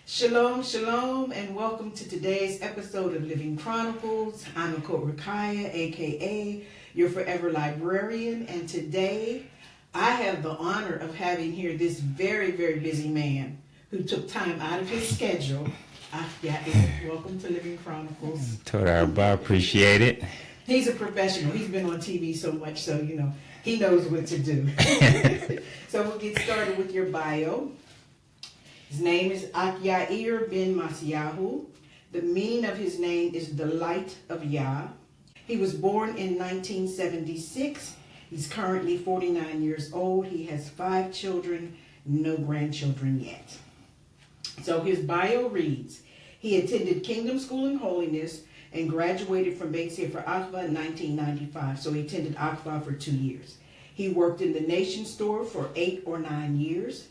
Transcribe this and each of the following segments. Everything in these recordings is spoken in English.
Shalom, shalom, and welcome to today's episode of Living Chronicles. I'm Acote Racayah, a.k.a. your Forever Librarian, and today I have the honor of having here this very, very busy man who took time out of his schedule. Ahk Yair, welcome to Living Chronicles. I appreciate it. He's a professional. He's been on TV so much, so, he knows what to do. So we'll get started with your bio. His name is Ahk Yair Ben Masiyahu. The meaning of his name is the light of Yah. He was born in 1976. He's currently 49 years old. He has 5 children, no grandchildren yet. So his bio reads, he attended Kingdom School in Holiness and graduated from Beit Sefer Akva in 1995. So he attended Akva for 2 years. He worked in the Nation Store for 8 or 9 years.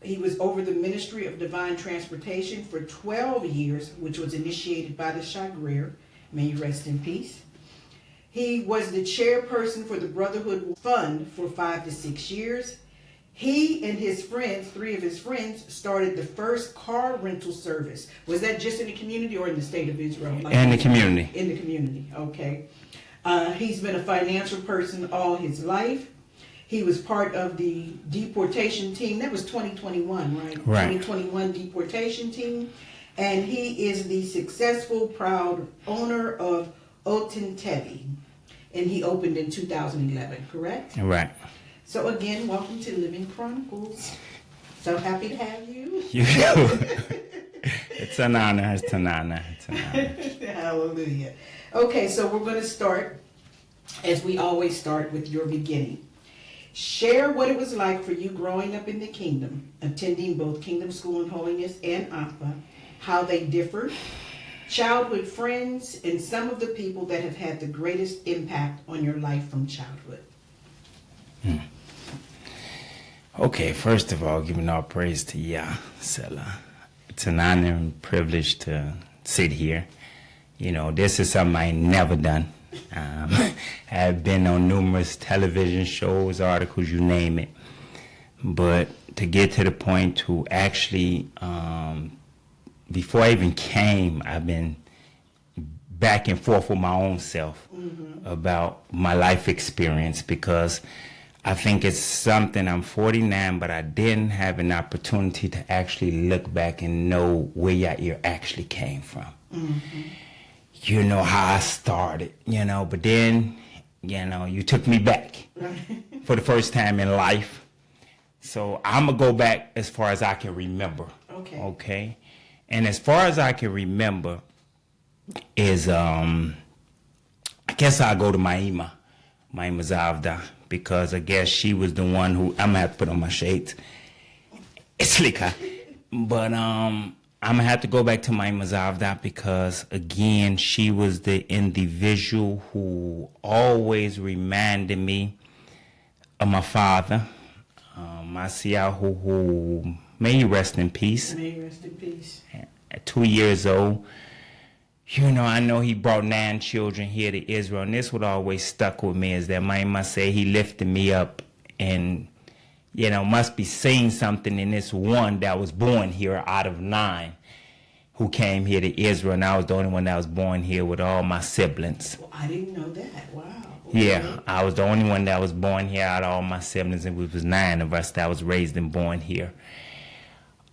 He was over the Ministry of Divine Transportation for 12 years, which was initiated by the Shagrir. May you rest in peace. He was the chairperson for the Brotherhood Fund for 5 to 6 years. He and his friends, 3 of his friends, started the first car rental service. Was that just in the community or in the state of Israel? In the community. In the community, okay. He's been a financial person all his life. He was part of the deportation team. That was 2021, right? Right. 2021 deportation team. And he is the successful, proud owner of Acote Zavdah. And he opened in 2011, correct? Right. So again, welcome to Living Chronicles. So happy to have you. You know, it's an honor. It's an honor. It's an honor. Hallelujah. Okay, so we're going to start, as we always start, with your beginning. Share what it was like for you growing up in the kingdom, attending both Kingdom School in Holiness and Akva, how they differed, childhood friends, and some of the people that have had the greatest impact on your life from childhood. Okay, first of all, giving all praise to Yah. It's an honor and privilege to sit here. This is something I ain't never done. I've been on numerous television shows, articles, you name it. But to get to the point to actually, before I even came, I've been back and forth with my own self about my life experience, because I think it's something, I'm 49, but I didn't have an opportunity to actually look back and know where Yair actually came from. Mm-hmm. You know, how I started, you know, but then, you know, you took me back for the first time in life. So I'm going to go back as far as I can remember. Okay. And as far as I can remember is, I guess I'll go to my Zavdah, because I guess she was the one who, I'm going to have to put on my shades. It's slicker. But I'm going to have to go back to my Zavdah because, again, she was the individual who always reminded me of my father, Masiyahu, who may he rest in peace. May he rest in peace. At 2 years old, you know, I know he brought 9 children here to Israel, and this would always stuck with me, is that my must say he lifted me up and, you know, must be seeing something in this one that was born here out of 9 who came here to Israel, and I was the only one that was born here with all my siblings. Well, I didn't know that. Wow. Yeah, I was the only one that was born here out of all my siblings, and we was 9 of us that was raised and born here.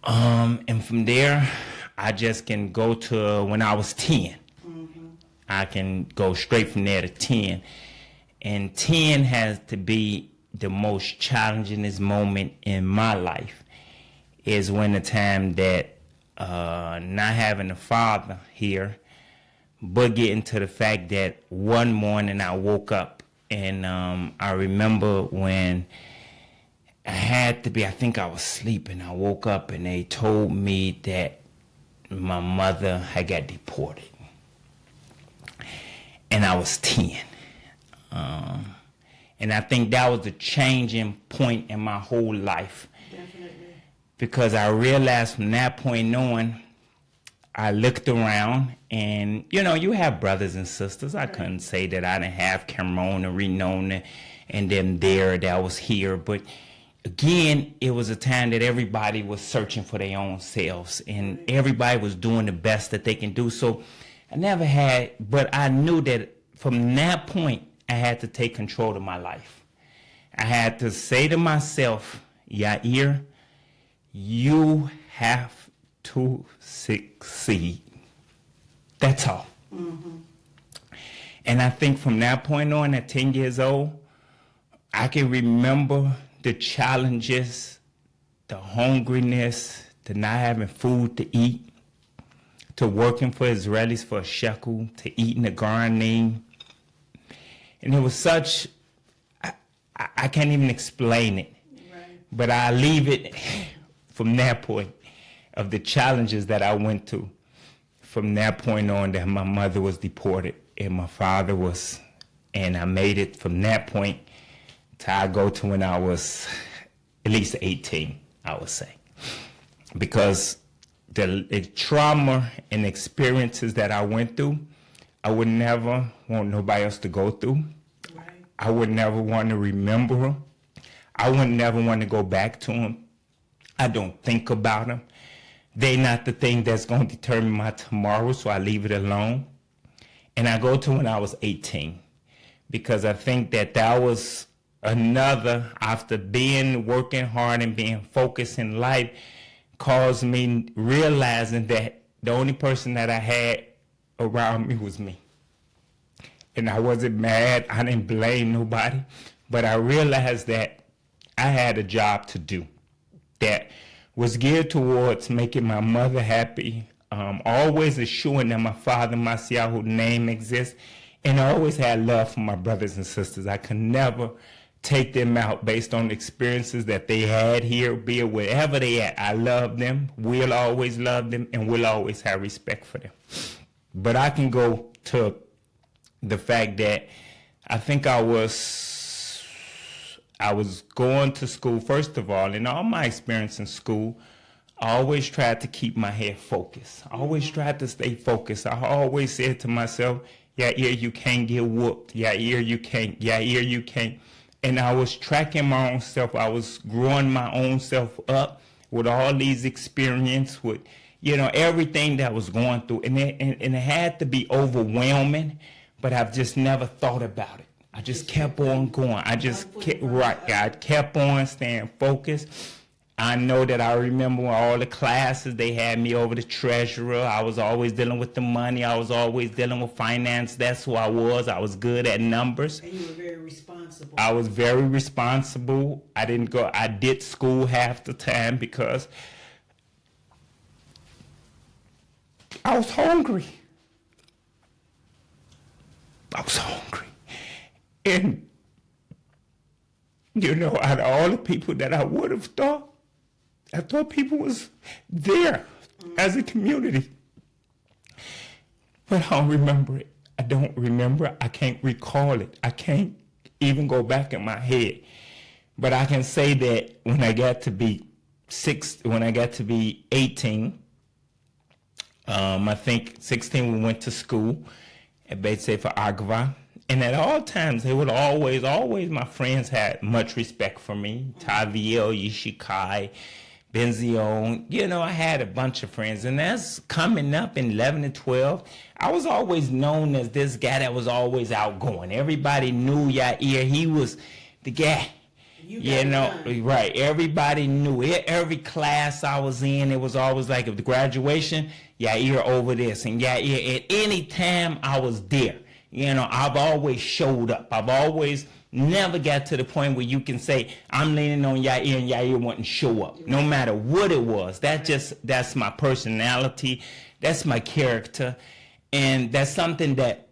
And from there, I just can go to when I was 10. Mm-hmm. I can go straight from there to 10. And 10 has to be the most challenging moment in my life, is when the time that not having a father here, but getting to the fact that one morning I woke up and I remember when I had to be, I think I was sleeping, I woke up and they told me that my mother had got deported. And I was 10. And I think that was a changing point in my whole life. Definitely. Because I realized from that point on, I looked around and, you know, you have brothers and sisters. I couldn't say that I didn't have Cameron and Renona and them there that was here. But again, it was a time that everybody was searching for their own selves and everybody was doing the best that they can do. So I never had, but I knew that from that point, I had to take control of my life. I had to say to myself, Yair, you have to succeed. That's all. Mm-hmm. And I think from that point on, at 10 years old, I can remember the challenges, the hungriness, the not having food to eat, to working for Israelis for a shekel, to eating the gardening. And it was such, I can't even explain it. Right. But I leave it from that point of the challenges that I went to. From that point on, that my mother was deported and my father was, and I made it from that point to I go to when I was at least 18, I would say. Because the trauma and experiences that I went through, I would never want nobody else to go through. Right. I would never want to remember them. I would never want to go back to them. I don't think about them. They're not the thing that's going to determine my tomorrow, so I leave it alone. And I go to when I was 18, because I think that that was another, after working hard and being focused in life, caused me realizing that the only person that I had around me was me. And I wasn't mad, I didn't blame nobody, but I realized that I had a job to do that was geared towards making my mother happy, always assuring that my father, Masiyahu, name exists, and I always had love for my brothers and sisters. I could never take them out based on the experiences that they had here, be it wherever they at. I love them, will always love them, and will always have respect for them. But I can go to the fact that I think I was going to school, first of all, in all my experience in school, I always tried to keep my head focused. I always tried to stay focused. I always said to myself, Yair, you can't get whooped. Yair, you can't. Yair, you can't. And I was tracking my own self. I was growing my own self up with all these experiences, with, you know, everything that was going through. And it had to be overwhelming, but I've just never thought about it. I just kept on going. I just kept, I kept on staying focused. I know that I remember all the classes, they had me over the treasurer. I was always dealing with the money. I was always dealing with finance. That's who I was. I was good at numbers. And you were very responsible. I was very responsible. I did school half the time because I was hungry. I was hungry. And, you know, out of all the people that I would have thought, I thought people was there as a community. But I don't remember it. I don't remember. I can't recall it. I can't even go back in my head. But I can say that when I got to be 18, I think 16 we went to school at Beit Sefer Agva. And at all times, they would always, my friends had much respect for me. Taviel, Yishikai, Benzion, you know, I had a bunch of friends. And that's coming up in 11 and 12. I was always known as this guy that was always outgoing. Everybody knew Yair. He was the guy. You know, right. Everybody knew it. Every class I was in, it was always like, if the graduation, Yair over this. And Yair, at any time I was there. You know, I've always showed up. I've always never got to the point where you can say, I'm leaning on Yair and Yair wouldn't show up. No matter what it was. That's my personality. That's my character. And that's something that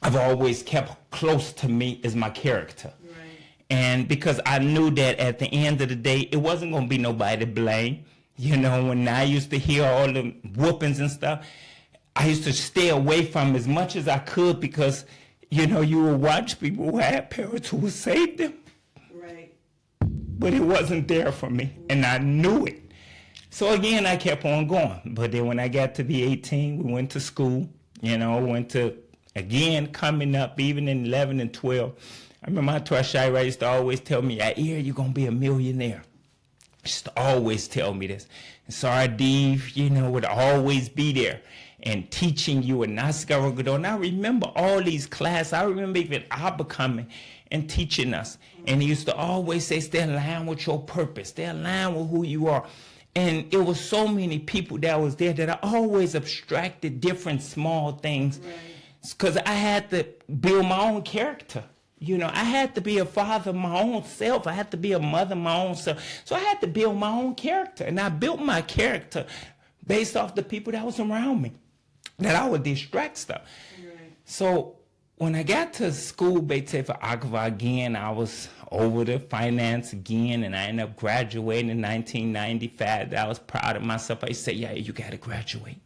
I've always kept close to me is my character. Right. And because I knew that at the end of the day, it wasn't going to be nobody to blame. You know, when I used to hear all the whoopings and stuff, I used to stay away from as much as I could because, you know, you would watch people who had parents who would save them. Right. But it wasn't there for me, and I knew it. So again, I kept on going. But then when I got to be 18, we went to school, you know, again, coming up, even in 11 and 12. I remember my Racayah used to always tell me, Yair, you're going to be a millionaire. She used to always tell me this. And Sardiv, you know, would always be there and teaching you and Naskaragadon. And I remember all these classes. I remember even Abba coming and teaching us. And he used to always say, stay in line with your purpose. Stay in line with who you are. And it was so many people that was there that I always abstracted different small things. Because I had to build my own character. You know, I had to be a father my own self. I had to be a mother my own self. So I had to build my own character. And I built my character based off the people that was around me, that I would distract stuff. Right. So when I got to school, Beit Sefer Agva again, I was over the finance again, and I ended up graduating in 1995. I was proud of myself. I said, yeah, you got to graduate.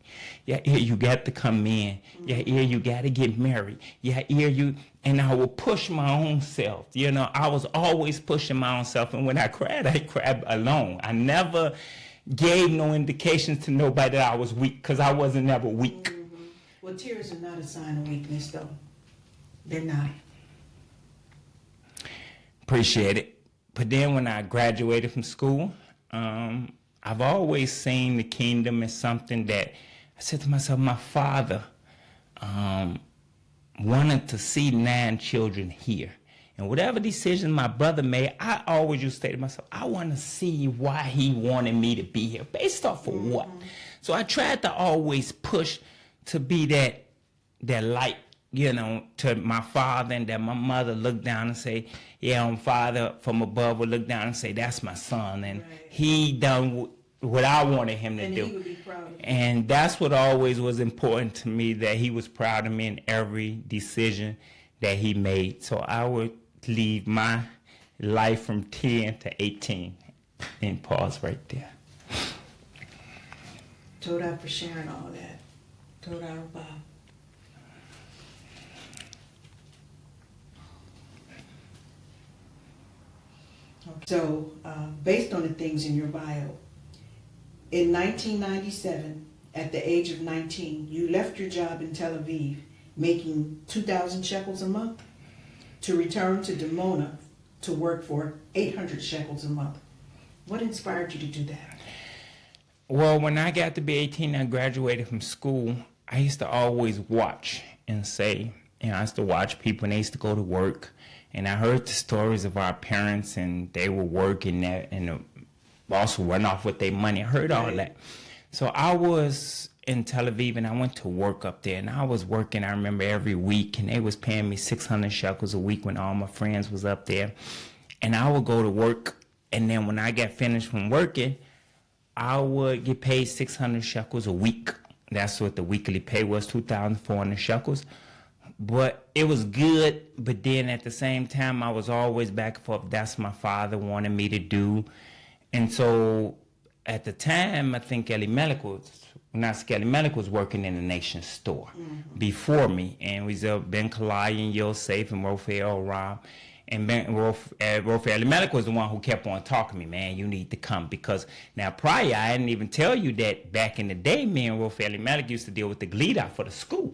Yeah, you got to come in. Yeah, you got to get married. Yeah, and I would push my own self. You know, I was always pushing my own self, and when I cried alone. I never gave no indications to nobody that I was weak, because I wasn't never weak. Mm-hmm. Well, tears are not a sign of weakness, though. They're not. Appreciate it. But then when I graduated from school, I've always seen the kingdom as something that I said to myself, my father wanted to see 9 children here. And whatever decision my brother made, I always used to say to myself, I want to see why he wanted me to be here. Based off of what? So I tried to always push to be that light, you know, to my father, and that my mother looked down and say, yeah, my father from above would look down and say, that's my son. And he done what I wanted him to do. He would be proud of you. And that's what always was important to me, that he was proud of me in every decision that he made. So I would leave my life from 10 to 18 and pause right there. Toda for sharing all that. Toda Rabah. So, based on the things in your bio, in 1997, at the age of 19, you left your job in Tel Aviv, making 2,000 shekels a month, to return to Dimona to work for 800 shekels a month. What inspired you to do that? Well, when I got to be 18, I graduated from school. I used to always watch and say, I used to watch people, and they used to go to work. And I heard the stories of our parents, and they were working there, and also run off with their money. I heard all that. So I was in Tel Aviv, and I went to work up there, and I was working, I remember, every week, and they was paying me 600 shekels a week when all my friends was up there. And I would go to work, and then when I got finished from working, I would get paid 600 shekels a week. That's what the weekly pay was, 2,400 shekels. But it was good, but then at the same time, I was always back and forth. That's my father wanted me to do. And so at the time, I think Elimelech was working in the Nation store before me. And we was Ben Kalai and Yosef and Raphael Ram. And Raphael Elimelech was the one who kept on talking to me, man, you need to come. Because now prior, I didn't even tell you that back in the day, me and Raphael Elimelech used to deal with the glida for the school.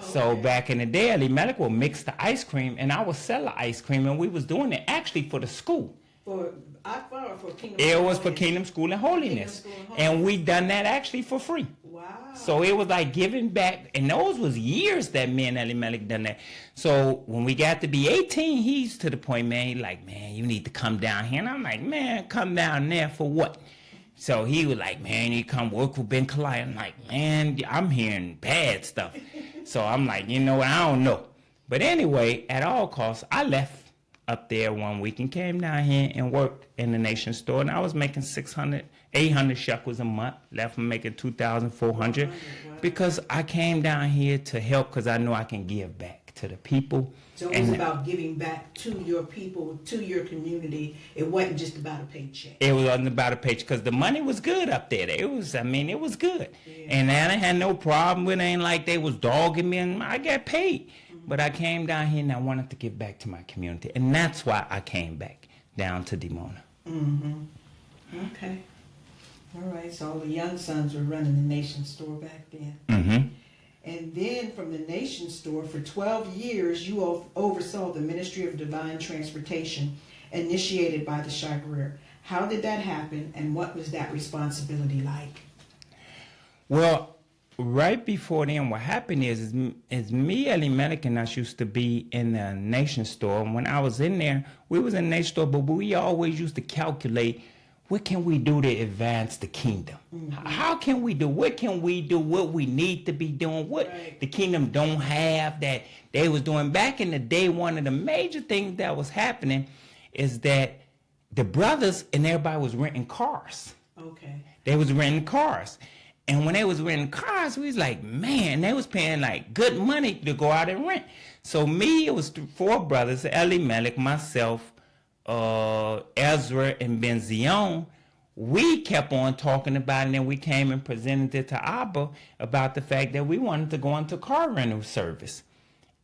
So back in the day, Elimelech would mix the ice cream, and I would sell the ice cream, and we was doing it actually for the school. For Akbar or for Kingdom? It was for Kingdom School and Holiness. And we done that actually for free. Wow. So it was like giving back, and those was years that me and Elimelech done that. So when we got to be 18, he's to the point, man, he like, man, you need to come down here. And I'm like, man, come down there for what? So he was like, man, you come work with Ben Kalai. I'm like, man, I'm hearing bad stuff. So I'm like, you know, I don't know. But anyway, at all costs, I left up there one week and came down here and worked in the Nation store. And I was making 800 shekels a month. Left from making 2,400 because I came down here to help because I know I can give back to the people. So it was about giving back to your people, to your community. It wasn't just about a paycheck. It wasn't about a paycheck because the money was good up there. It was good. Yeah. And I had no problem with it. Ain't like they was dogging me, and I got paid. But I came down here and I wanted to give back to my community. And that's why I came back down to Dimona. Okay. All right. So all the young sons were running the Nation store back then. And then from the Nation store, for 12 years, you oversaw the Ministry of Divine Transportation initiated by the Shagrir. How did that happen, and what was that responsibility like? Well, right before then, what happened is me, Elimelech, and us used to be in the Nation store. And when I was in there, we was in the Nation store, but we always used to calculate, what can we do to advance the kingdom? How can we do? What can we do? What we need to be doing? What the kingdom don't have that they was doing back in the day? One of the major things that was happening is that the brothers and everybody was renting cars. Okay. They was renting cars. And when they was renting cars, we was like, man, they was paying like good money to go out and rent. So me, it was 4 brothers, Elimelech, myself, Ezra, and Ben Zion. We kept on talking about it, and then we came and presented it to Abba about the fact that we wanted to go into car rental service.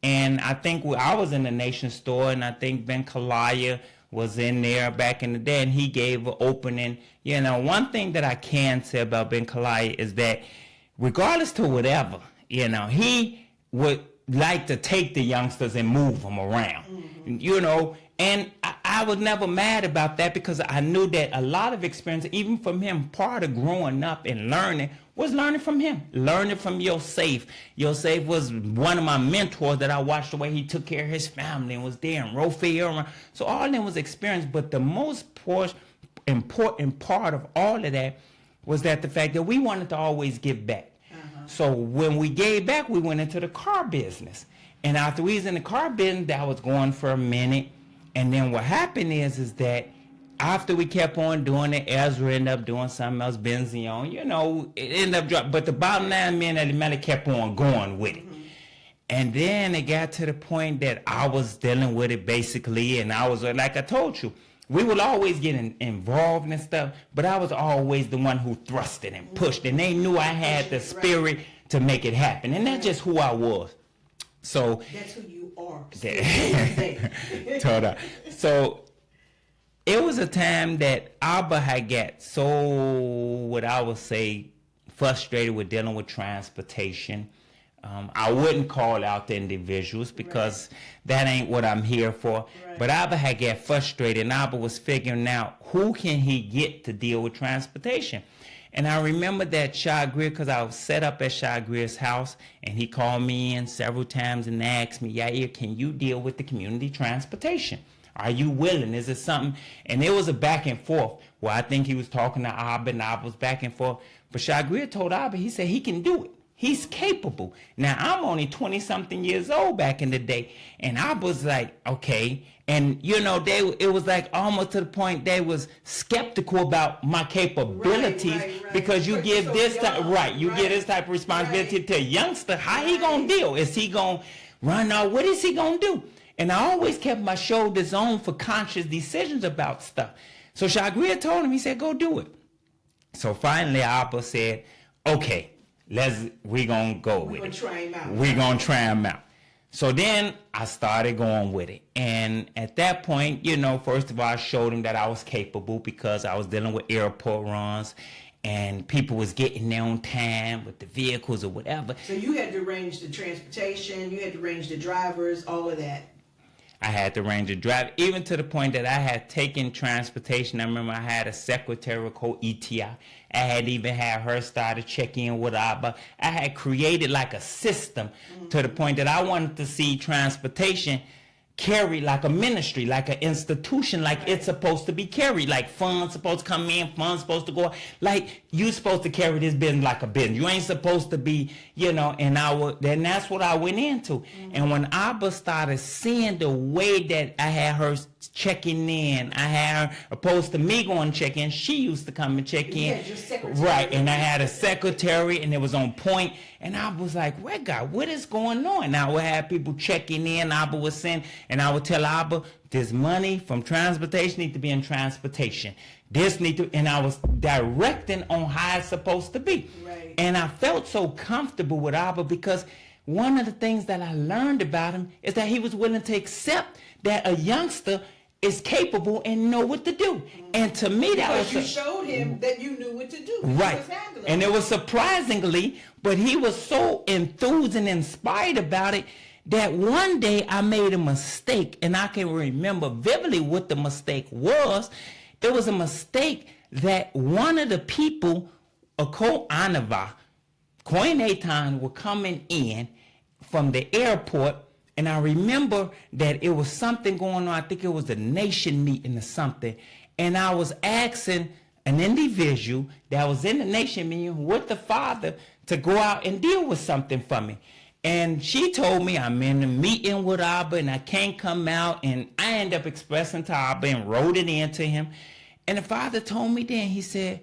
And I think I was in the Nation store, and I think Ben Kalaya was in there back in the day, and he gave an opening. You know, one thing that I can say about Ben Kalaya is that regardless to whatever, you know, he would like to take the youngsters and move them around, you know, and I was never mad about that because I knew that a lot of experience, even from him, part of growing up and learning was learning from him, learning from Yosef. Yosef was one of my mentors that I watched the way he took care of his family and was there, and Raphael. So all of them was experience, but the most important part of all of that was that the fact that we wanted to always give back. So when we gave back, we went into the car business. And after we was in the car business, that was going for a minute. And then what happened is that after we kept on doing it, Ezra ended up doing something else, Ben Zion, you know, it ended up dropping. But the bottom line, me and Elimelech kept on going with it. And then it got to the point that I was dealing with it basically, and I was, like I told you, we would always get involved and stuff, but I was always the one who thrusted and pushed, and they knew I had the spirit to make it happen, and that's just who I was. So that's who you are. Told. So it was a time that Abba had got so, what I would say, frustrated with dealing with transportation. I wouldn't call out the individuals because that ain't what I'm here for. But Abba had got frustrated, and Abba was figuring out who can he get to deal with transportation. And I remember that Shah Greer, because I was set up at Shah Greer's house, and he called me in several times and asked me, Yair, can you deal with the community transportation? Are you willing? Is it something? And it was a back and forth. Well, I think he was talking to Abba, and Abba was back and forth. But Shah Greer told Abba, he said he can do it. He's capable. Now, I'm only 20-something years old back in the day. And I was like, okay. And, you know, it was like almost to the point they was skeptical about my capabilities because you give this type, give this type of responsibility to a youngster. How he going to deal? Is he going to run out? What is he going to do? And I always kept my shoulders on for conscious decisions about stuff. So Shah Greer told him, he said, go do it. So finally, Abba said, okay. We're going to go with it. We're going to try him out. We're going to try him out. So then I started going with it. And at that point, you know, first of all, I showed him that I was capable because I was dealing with airport runs and people was getting there on time with the vehicles or whatever. So you had to arrange the transportation, you had to arrange the drivers, all of that. I had to arrange a drive, even to the point that I had taken transportation. I remember I had a secretary called ETI. I had even had her start to check in with Abba. I had created like a system to the point that I wanted to see transportation carried like a ministry, like an institution, like it's supposed to be carried, like funds supposed to come in, funds supposed to go out. Like you supposed to carry this business like a business. You ain't supposed to be, you know, and then that's what I went into. And when Abba started seeing the way that I had her checking in, I had her opposed to me going to check in, she used to come and check in. Right, and I had a secretary and it was on point. And I was like, well, God, what is going on? And I would have people checking in, Abba was saying, and I would tell Abba, this money from transportation need to be in transportation. This need to, and I was directing on how it's supposed to be. Right. And I felt so comfortable with Abba because one of the things that I learned about him is that he was willing to accept that a youngster is capable and know what to do. And to me, that was... Because you showed him that you knew what to do. Right. And it was surprisingly, but he was so enthused and inspired about it that one day I made a mistake, and I can remember vividly what the mistake was. It was a mistake that one of the people, Acote Zavdah, Koine were coming in from the airport. And I remember that it was something going on. I think it was a nation meeting or something. And I was asking an individual that was in the nation meeting with the father to go out and deal with something for me. And she told me I'm in a meeting with Abba and I can't come out. And I ended up expressing to Abba and wrote it in to him. And the father told me then, he said,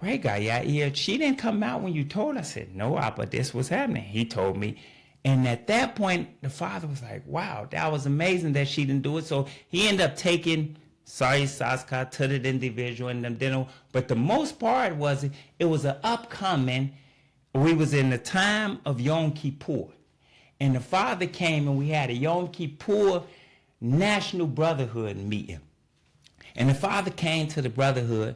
Racayah, she didn't come out when you told her. I said, no, Abba, this was happening. He told me. And at that point, the father was like, wow, that was amazing that she didn't do it. So he ended up taking Saska to the individual and them dinner. But the most part was it was an upcoming, we was in the time of Yom Kippur. And the father came and we had a Yom Kippur National Brotherhood meeting. And the father came to the Brotherhood.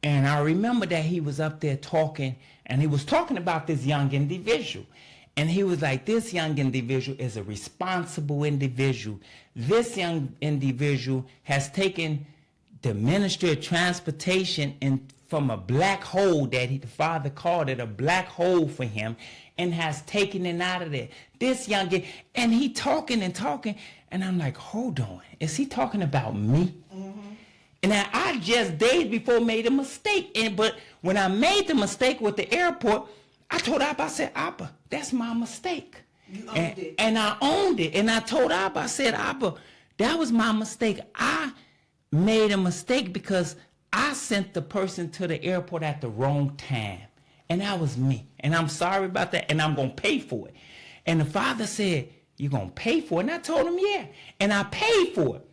And I remember that he was up there talking, and he was talking about this young individual. And he was like, this young individual is a responsible individual. This young individual has taken the ministry of transportation and from a black hole that the father called it a black hole for him and has taken it out of there. This young, and he talking and talking. And I'm like, hold on. Is he talking about me? And I just days before made a mistake. But when I made the mistake with the airport, I told Abba, I said, Abba, that's my mistake. You owned it. And I owned it. And I told Abba, I said, Abba, that was my mistake. I made a mistake because I sent the person to the airport at the wrong time. And that was me. And I'm sorry about that. And I'm going to pay for it. And the father said, you're going to pay for it? And I told him, yeah. And I paid for it.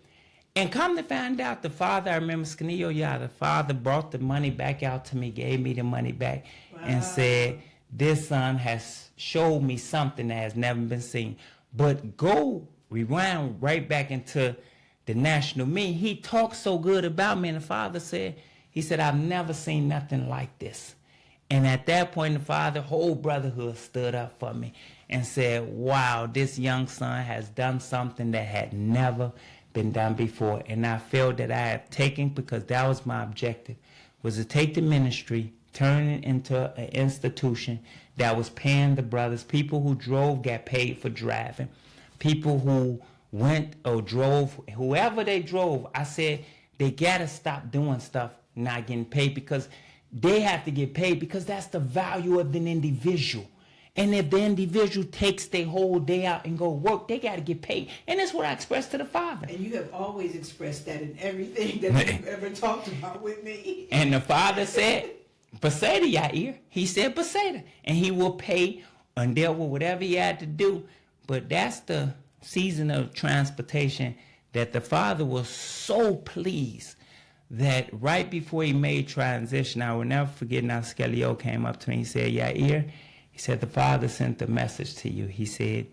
And come to find out, the father, I remember the father brought the money back out to me, gave me the money back, and said, this son has showed me something that has never been seen. But go rewind right back into the national meeting. He talked so good about me, and the father said, he said, I've never seen nothing like this. And at that point, the father, whole brotherhood stood up for me and said, wow, this young son has done something that had never been done before. And I felt that I had taken, because that was my objective, was to take the ministry turning into an institution that was paying the brothers. People who drove got paid for driving. People who went or drove, whoever they drove, I said they gotta stop doing stuff not getting paid, because they have to get paid, because that's the value of an individual. And if the individual takes their whole day out and go work, they got to get paid. And that's what I expressed to the Father. And you have always expressed that in everything that you've ever talked about with me. And the Father said, Beseda, Yair. He said, Beseda. And he will pay and deal with whatever he had to do. But that's the season of transportation that the Father was so pleased that right before he made transition, I will never forget, now Skelio came up to me and he said, Yair, he said, the Father sent a message to you. He said,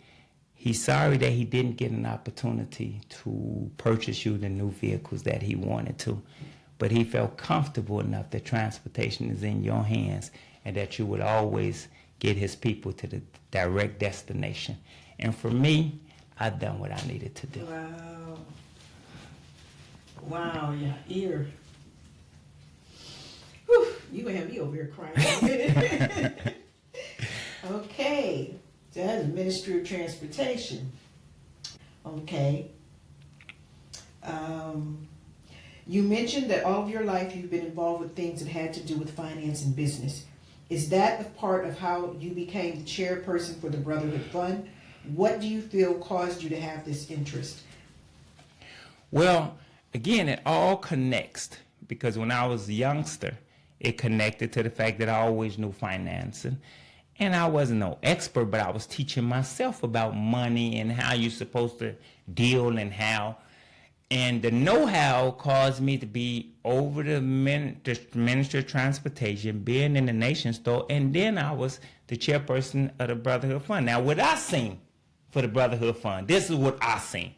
he's sorry that he didn't get an opportunity to purchase you the new vehicles that he wanted to, but he felt comfortable enough that transportation is in your hands and that you would always get his people to the direct destination. And for me, I've done what I needed to do. Wow. Wow, Yair. Whew, you gonna have me over here crying. Okay, so that's the Ministry of Transportation. Okay. You mentioned that all of your life you've been involved with things that had to do with finance and business. Is that a part of how you became the chairperson for the Brotherhood Fund? What do you feel caused you to have this interest? Well, again, it all connects, because when I was a youngster, it connected to the fact that I always knew financing. And I wasn't no expert, but I was teaching myself about money and how you're supposed to deal and how. And the know-how caused me to be over the Ministry of Transportation, being in the Nation Store, and then I was the chairperson of the Brotherhood Fund. Now, what I seen for the Brotherhood Fund, this is what I seen.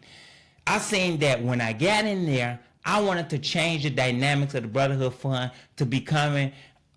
I seen that when I got in there, I wanted to change the dynamics of the Brotherhood Fund to becoming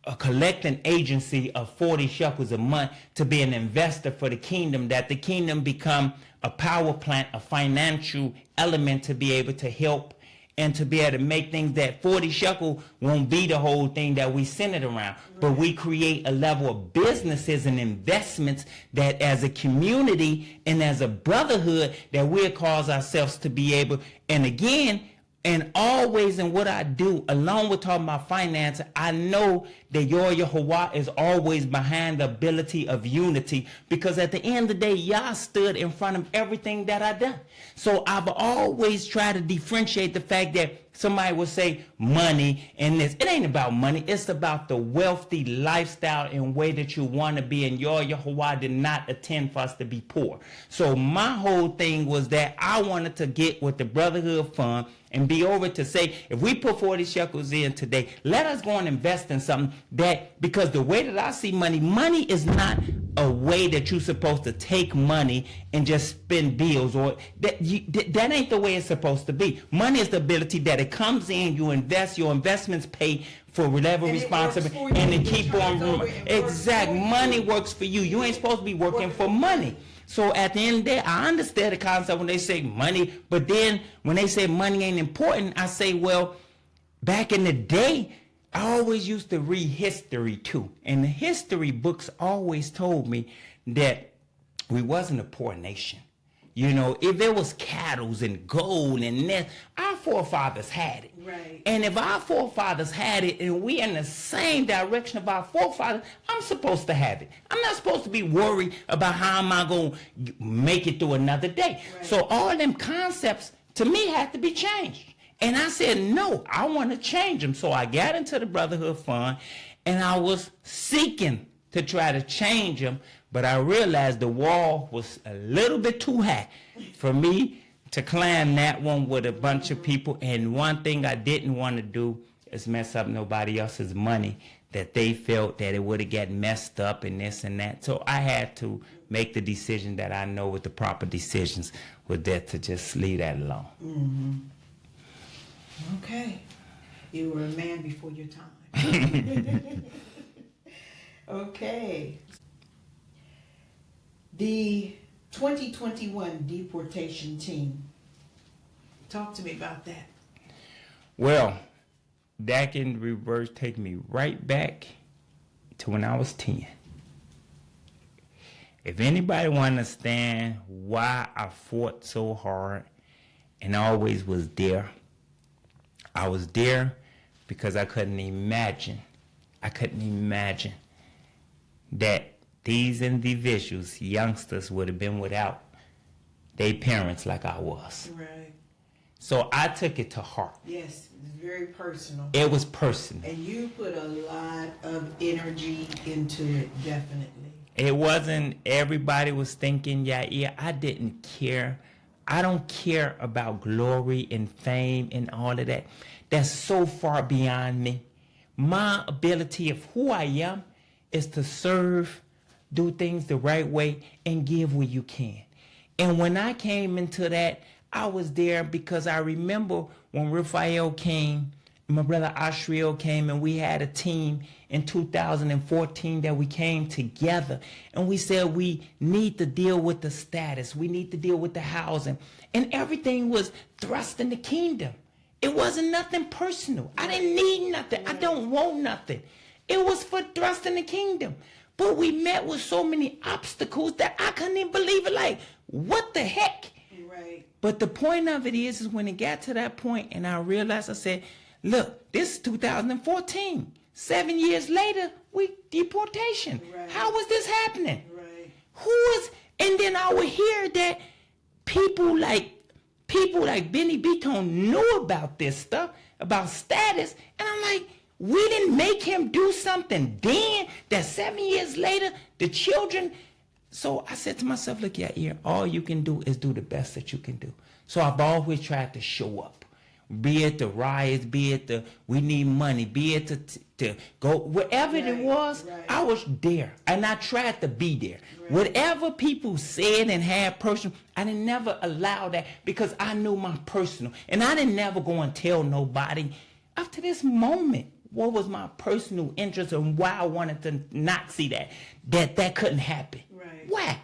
a collecting agency of 40 shekels a month, to be an investor for the kingdom, that the kingdom become a power plant, a financial element to be able to help and to be able to make things that 40 shekel won't be the whole thing that we centered around. Right. But we create a level of businesses and investments that as a community and as a brotherhood that we'll cause ourselves to be able, and again, and always in what I do, along with talking about finance, I know that Yah Yahwah is always behind the ability of unity, because at the end of the day, Yah stood in front of everything that I done. So I've always tried to differentiate the fact that somebody will say money and this. It ain't about money. It's about the wealthy lifestyle and way that you want to be. And Yah Yahwah did not intend for us to be poor. So my whole thing was that I wanted to get with the Brotherhood Fund and be over to say, if we put 40 shekels in today, let us go and invest in something that, because the way that I see money, money is not a way that you're supposed to take money and just spend bills, or that ain't the way it's supposed to be. Money is the ability that it comes in, you invest, your investments pay for whatever responsibility, and it keep on. Exact. Money works for you. You ain't supposed to be working for money. So at the end of the day, I understand the concept when they say money, but then when they say money ain't important, I say, well, back in the day, I always used to read history too. And the history books always told me that we wasn't a poor nation. You know, if there was cattle and gold and that, our forefathers had it. Right. And if our forefathers had it and we in the same direction of our forefathers, I'm supposed to have it. I'm not supposed to be worried about how am I going to make it through another day. Right. So all them concepts to me had to be changed. And I said, no, I want to change them. So I got into the Brotherhood Fund and I was seeking to try to change them. But I realized the wall was a little bit too high for me to climb that one with a bunch of people. And one thing I didn't want to do is mess up nobody else's money that they felt that it would have gotten messed up and this and that. So I had to make the decision that I know with the proper decisions with that, to just leave that alone. Mm-hmm. Okay. You were a man before your time. Okay. The 2021 deportation team. Talk to me about that. Well, that can reverse take me right back to when I was 10. If anybody want to understand why I fought so hard and always was there, I was there because I couldn't imagine that these individuals, youngsters, would have been without their parents like I was. Right. So I took it to heart. Yes, it's very personal. It was personal. And you put a lot of energy into it, definitely. It wasn't everybody was thinking, yeah, I didn't care. I don't care about glory and fame and all of that. That's so far beyond me. My ability of who I am is to serve, do things the right way, and give where you can. And when I came into that, I was there because I remember when Racayah came, my brother Ashriel came, and we had a team in 2014 that we came together. And we said we need to deal with the status. We need to deal with the housing. And everything was thrust in the kingdom. It wasn't nothing personal. I didn't need nothing. I don't want nothing. It was for thrust in the kingdom. But we met with so many obstacles that I couldn't even believe it. Like, what the heck? Right. But the point of it is when it got to that point and I realized, I said, look, this is 2014. 7 years later, we deportation. Right. How was this happening? Right. Who is? And then I would hear that people like Benny Beaton knew about this stuff, about status, and I'm like, we didn't make him do something then that 7 years later, the children. So I said to myself, look, Yair, all you can do is do the best that you can do. So I've always tried to show up. Be it the riots, be it the we need money, be it to go, wherever it was, I was there. And I tried to be there. Right. Whatever people said and had personal, I didn't never allow that because I knew my personal. And I didn't never go and tell nobody up to this moment what was my personal interest and why I wanted to not see that couldn't happen. Right. Why?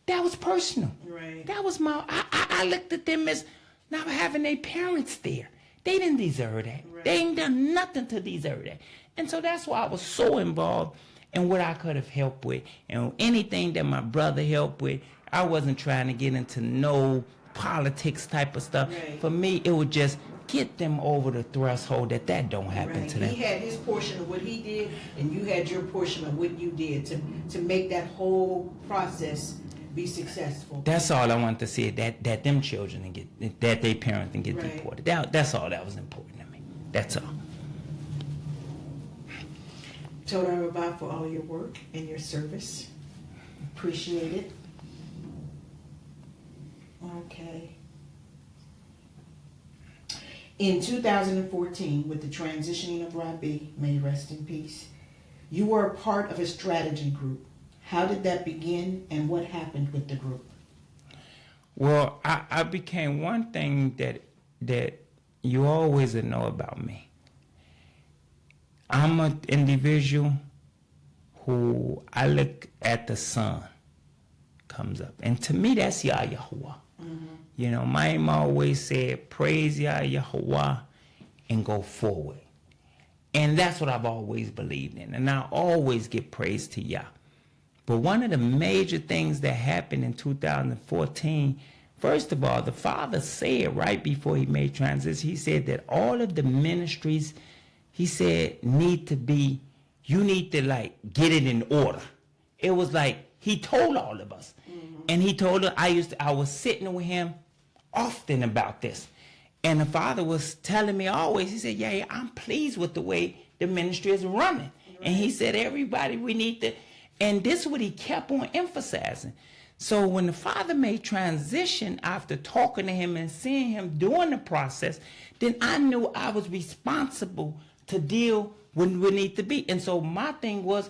That was personal. Right. That was I looked at them as not having their parents there. They didn't deserve that. Right. They ain't done nothing to deserve that. And so that's why I was so involved in what I could have helped with. And anything that my brother helped with, I wasn't trying to get into no politics type of stuff. Right. For me, it would just get them over the threshold that don't happen to them. He had his portion of what he did, and you had your portion of what you did to make that whole process be successful. That's all I want to see, that them children and get that their parents and get deported. That's all that was important to me. That's all. Told her about for all your work and your service. Appreciate it. Okay. In 2014, with the transitioning of Rabi, may he rest in peace, you were a part of a strategy group. How did that begin, and what happened with the group? Well, I became one thing that you always know about me. I'm an individual who I look at the sun comes up, and to me that's Yah Yahwah. Mm-hmm. You know, my mom always said, praise Yah Yahwah and go forward. And that's what I've always believed in, and I always give praise to Yah. But one of the major things that happened in 2014, first of all, the Father said right before he made transition, he said that all of the ministries, he said, you need to like get it in order. It was like he told all of us. Mm-hmm. And he told us, I was sitting with him often about this. And the Father was telling me always, he said, yeah, I'm pleased with the way the ministry is running. Right. And he said, everybody, we need to. And this is what he kept on emphasizing. So when the Father made transition after talking to him and seeing him doing the process, then I knew I was responsible to deal with what need to be. And so my thing was,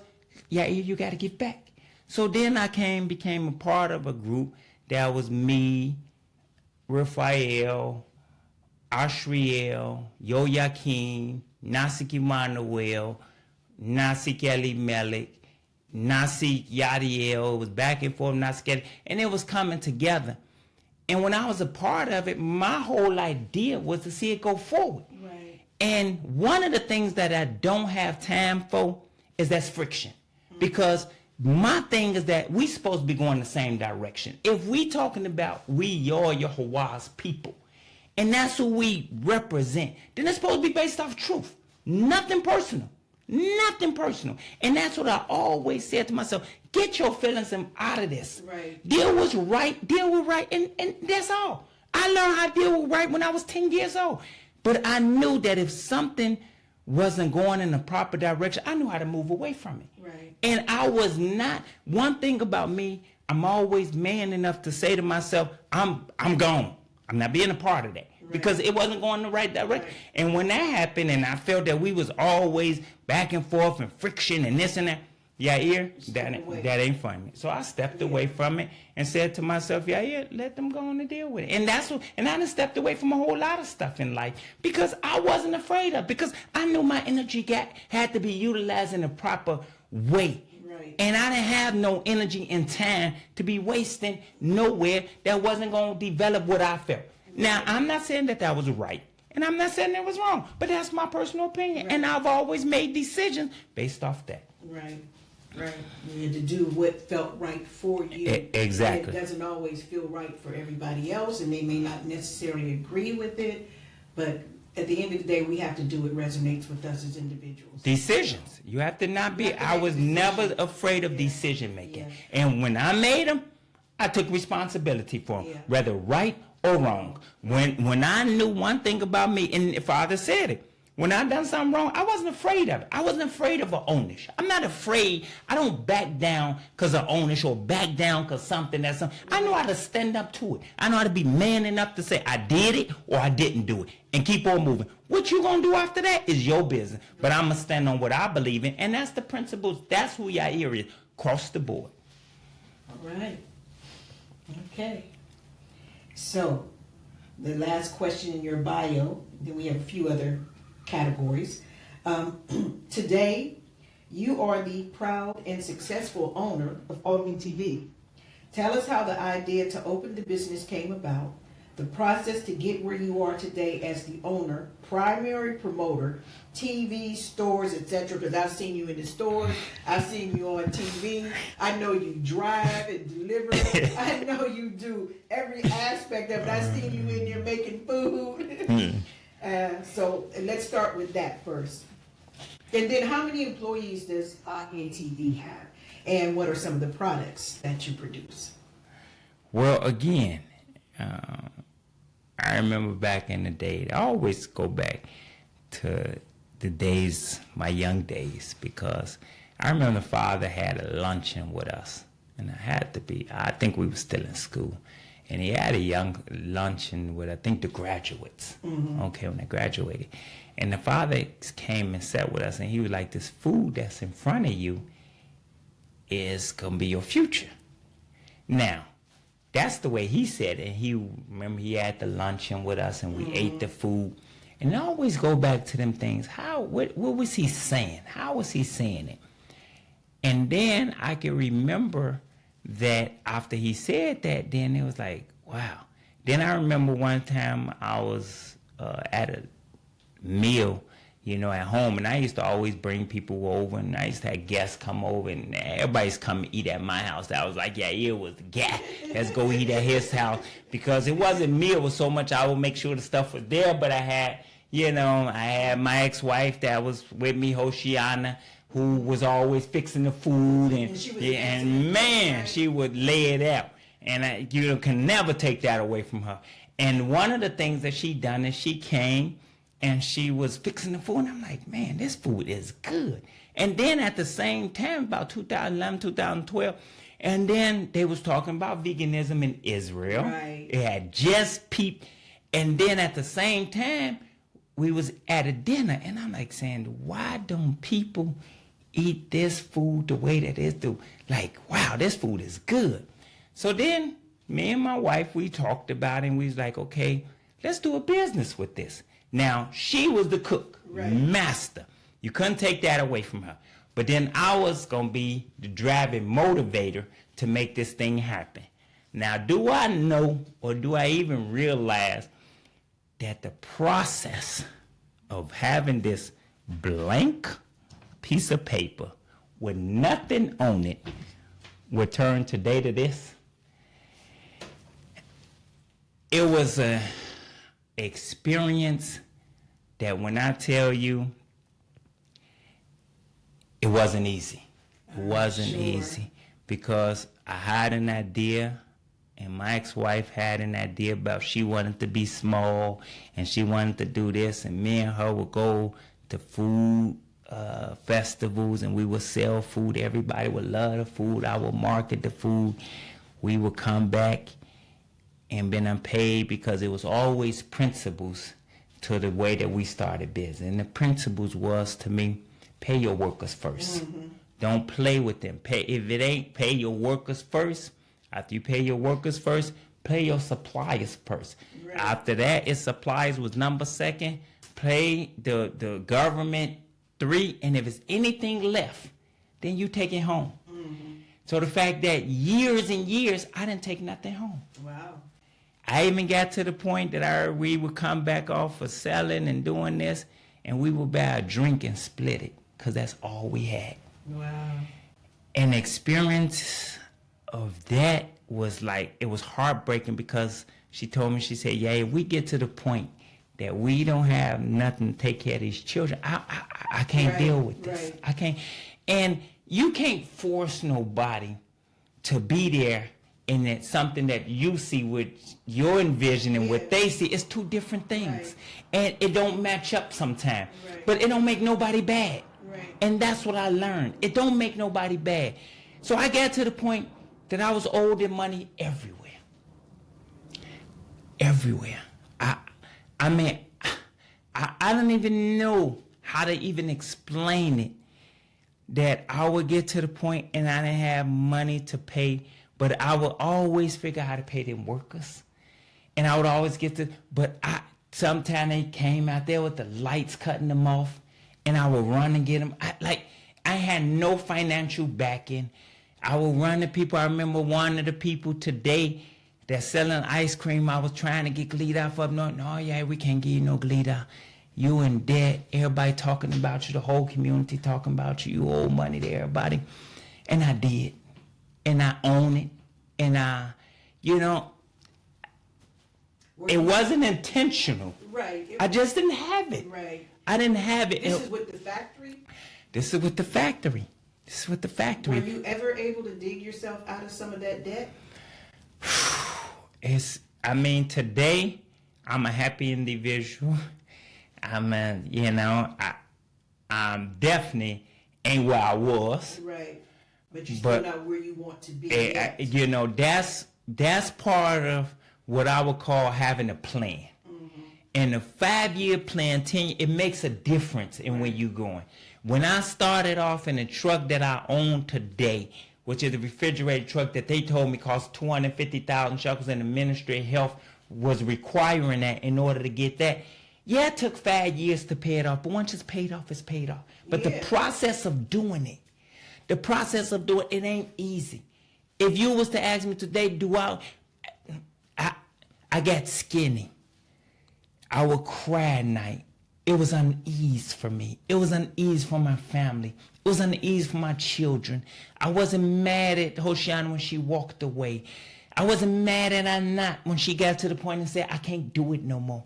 yeah, you got to get back. So then I became a part of a group that was me, Raphael, Ashriel, Yoakim, Nasik Emmanuel, Nasik Elimelech, Nasik Yadiel. It was back and forth, Nasik, and it was coming together. And when I was a part of it, my whole idea was to see it go forward. Right. And one of the things that I don't have time for is that's friction. Because my thing is that we supposed to be going the same direction. If we talking about we Yah Yahwah's people, and that's who we represent, then it's supposed to be based off truth. Nothing personal. Nothing personal. And that's what I always said to myself. Get your feelings out of this. Right. Deal with right, and that's all. I learned how to deal with right when I was 10 years old. But I knew that if something wasn't going in the proper direction, I knew how to move away from it. Right. And I was not, one thing about me, I'm always man enough to say to myself, I'm gone. I'm not being a part of that. Right. Because it wasn't going the right direction. Right. And when that happened and I felt that we was always back and forth and friction and this and that, Yair, that ain't funny. So I stepped away from it and said to myself, Yair, let them go on and deal with it. And that's what, and I done stepped away from a whole lot of stuff in life because I wasn't afraid of it, because I knew my energy had to be utilized in a proper way. Right. And I didn't have no energy and time to be wasting nowhere that wasn't going to develop what I felt. Right. Now, I'm not saying that was right. And I'm not saying that was wrong. But that's my personal opinion. Right. And I've always made decisions based off that. Right. Right. You had to do what felt right for you. Exactly. And it doesn't always feel right for everybody else, and they may not necessarily agree with it. But at the end of the day, we have to do what resonates with us as individuals. Decisions. You have to not be. I was never afraid of decision making. Yeah. And when I made them, I took responsibility for them, whether right or wrong. When I knew one thing about me, and Father said it, when I done something wrong, I wasn't afraid of it. I wasn't afraid of a ownish. I'm not afraid. I don't back down because of ownish or back down because something that's something. I know how to stand up to it. I know how to be man enough to say I did it or I didn't do it and keep on moving. What you going to do after that is your business. But I'm going to stand on what I believe in, and that's the principles. That's who Yair is, across the board. All right. Okay. So, the last question in your bio, then we have a few other categories. Today, you are the proud and successful owner of Autumn TV. Tell us how the idea to open the business came about, the process to get where you are today as the owner, primary promoter, TV, stores, etc. Because I've seen you in the stores, I've seen you on TV, I know you drive and deliver, I know you do every aspect of it. I've seen you in there making food. So let's start with that first. And then how many employees does Ahk TV have? And what are some of the products that you produce? Well, again, I remember back in the day, I always go back to the days, my young days, because I remember the Father had a luncheon with us. And I think we were still in school. And he had a young luncheon with, I think, the graduates, okay, when they graduated. And the Father came and sat with us, and he was like, this food that's in front of you is going to be your future. Now, that's the way he said it. And remember, he had the luncheon with us, and we ate the food. And I always go back to them things. What was he saying? How was he saying it? And then I can remember that after he said that, then it was like, wow. Then I remember one time I was at a meal, at home, and I used to always bring people over, and I used to have guests come over, and everybody's come eat at my house. I was like, yeah, it was the guy. Let's go eat at his house, because it wasn't me. It was so much I would make sure the stuff was there, but I had my ex-wife that was with me, Hoshiana, who was always fixing the food, and man, she would lay it out, and you can never take that away from her. And one of the things that she done is she came and she was fixing the food, and I'm like, man, this food is good. And then at the same time, about 2011, 2012, and then they was talking about veganism in Israel. Right. It had just peeped, and then at the same time, we was at a dinner, and I'm like saying, why don't people eat this food the way that it's do? Like, wow, this food is good. So then me and my wife, we talked about it, and we was like, okay, let's do a business with this. Now, she was the cook, master. You couldn't take that away from her. But then I was going to be the driving motivator to make this thing happen. Now, do I know, or do I even realize that the process of having this blank piece of paper with nothing on it would turn today to this. It was a experience that when I tell you, it wasn't easy. It wasn't easy because I had an idea, and my ex-wife had an idea about she wanted to be small and she wanted to do this, and me and her would go to food festivals and we would sell food. Everybody would love the food. I would market the food. We would come back and been unpaid because it was always principles to the way that we started business. And the principles was, to me, pay your workers first. Don't play with them. If it ain't pay your workers first, after you pay your workers first, pay your suppliers first. Right. After that, if suppliers was number second, pay the government 3, and if it's anything left, then you take it home. So the fact that years and years, I didn't take nothing home. Wow. I even got to the point that we would come back off of selling and doing this, and we would buy a drink and split it, because that's all we had. Wow. An experience of that was like, it was heartbreaking, because she told me, she said, yeah, if we get to the point that we don't have nothing to take care of these children, I can't deal with this. Right. I can't. And you can't force nobody to be there, and it's something that you see with your envision and what they see. It's two different things. Right. And it don't match up sometimes. Right. But it don't make nobody bad. Right. And that's what I learned. It don't make nobody bad. So I got to the point that I was owed them money everywhere. Everywhere. I mean, I don't even know how to even explain it, that I would get to the point and I didn't have money to pay, but I would always figure out how to pay them workers. And I would always get to, but sometimes they came out there with the lights cutting them off, and I would run and get them. I had no financial backing. I would run to people. I remember one of the people today that's selling ice cream. I was trying to get Glida for them. No, yeah, we can't give you no Glida. You in debt. Everybody talking about you. The whole community talking about you. You owe money to everybody. And I did. And I own it. And it wasn't intentional. Right. I just didn't have it. Right. I didn't have it. This is with the factory? This is with the factory. This is with the factory. Were you ever able to dig yourself out of some of that debt? Today, I'm a happy individual. I'm definitely ain't where I was. Right. But you're still not where you want to be. That's part of what I would call having a plan. And a 5-year plan, 10, it makes a difference in where you're going. When I started off in a truck that I own today, which is a refrigerated truck that they told me cost 250,000 shekels, and the Ministry of Health was requiring that in order to get that. Yeah, it took 5 years to pay it off, but once it's paid off, it's paid off. But the process of doing it, it ain't easy. If you was to ask me today, I got skinny. I would cry at night. It was unease for me. It was unease for my family. It was unease for my children. I wasn't mad at Hoshiana when she walked away. I wasn't mad at Anat when she got to the point and said, I can't do it no more.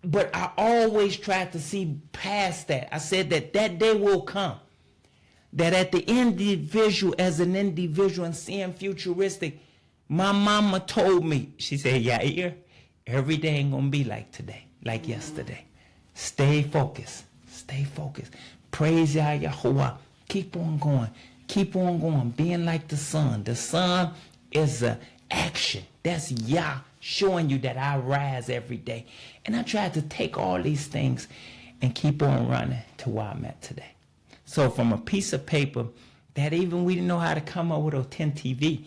But I always tried to see past that. I said that day will come. That at the individual, as an individual and seeing futuristic, my mama told me, she said, Yair, every day ain't going to be like today, like yesterday. Stay focused. Stay focused. Praise Yah Yahweh. Keep on going. Keep on going. Being like the sun. The sun is an action. That's Yah showing you that I rise every day. And I tried to take all these things and keep on running to where I'm at today. So from a piece of paper that even we didn't know how to come up with Oten TV,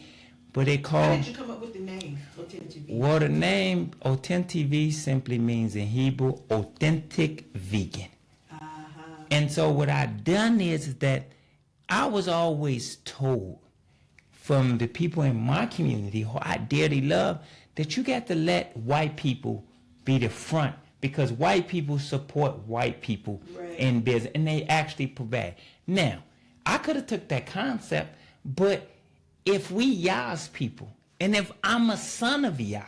but they called... How did you come up with the name Oten TV? Well, the name Oten TV simply means in Hebrew, authentic vegan. And so what I done is that I was always told from the people in my community who I dearly love that you got to let white people be the front, because white people support white people in business, and they actually provide. Now, I could have took that concept, but if we Yah's people, and if I'm a son of Yah,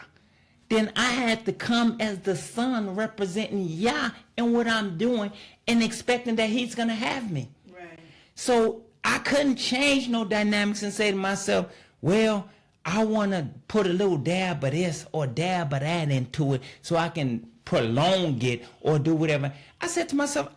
then I had to come as the son representing Yah in what I'm doing and expecting that he's going to have me. Right. So I couldn't change no dynamics and say to myself, well, I want to put a little dab of this or dab of that into it so I can prolong it or do whatever. I said to myself,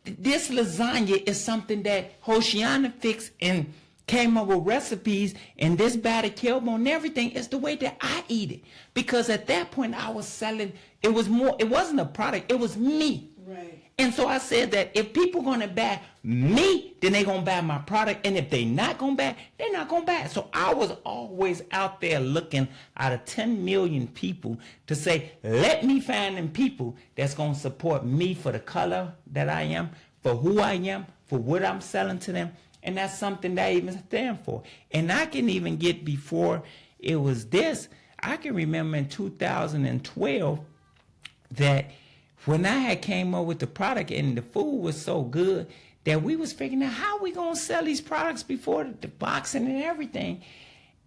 this lasagna is something that Hoshiana fixed and came up with recipes, and this battered kielbon and everything is the way that I eat it. Because at that point I was selling, it wasn't a product, it was me. Right. And so I said that if people gonna buy me, then they gonna buy my product, and if they not gonna buy, they're not gonna buy it. So I was always out there looking out of 10 million people to say, let me find them people that's gonna support me for the color that I am, for who I am, for what I'm selling to them. And that's something that I even stand for. And I can even get before it was this. I can remember in 2012 that when I had came up with the product and the food was so good that we was figuring out how we gonna sell these products before the boxing and everything.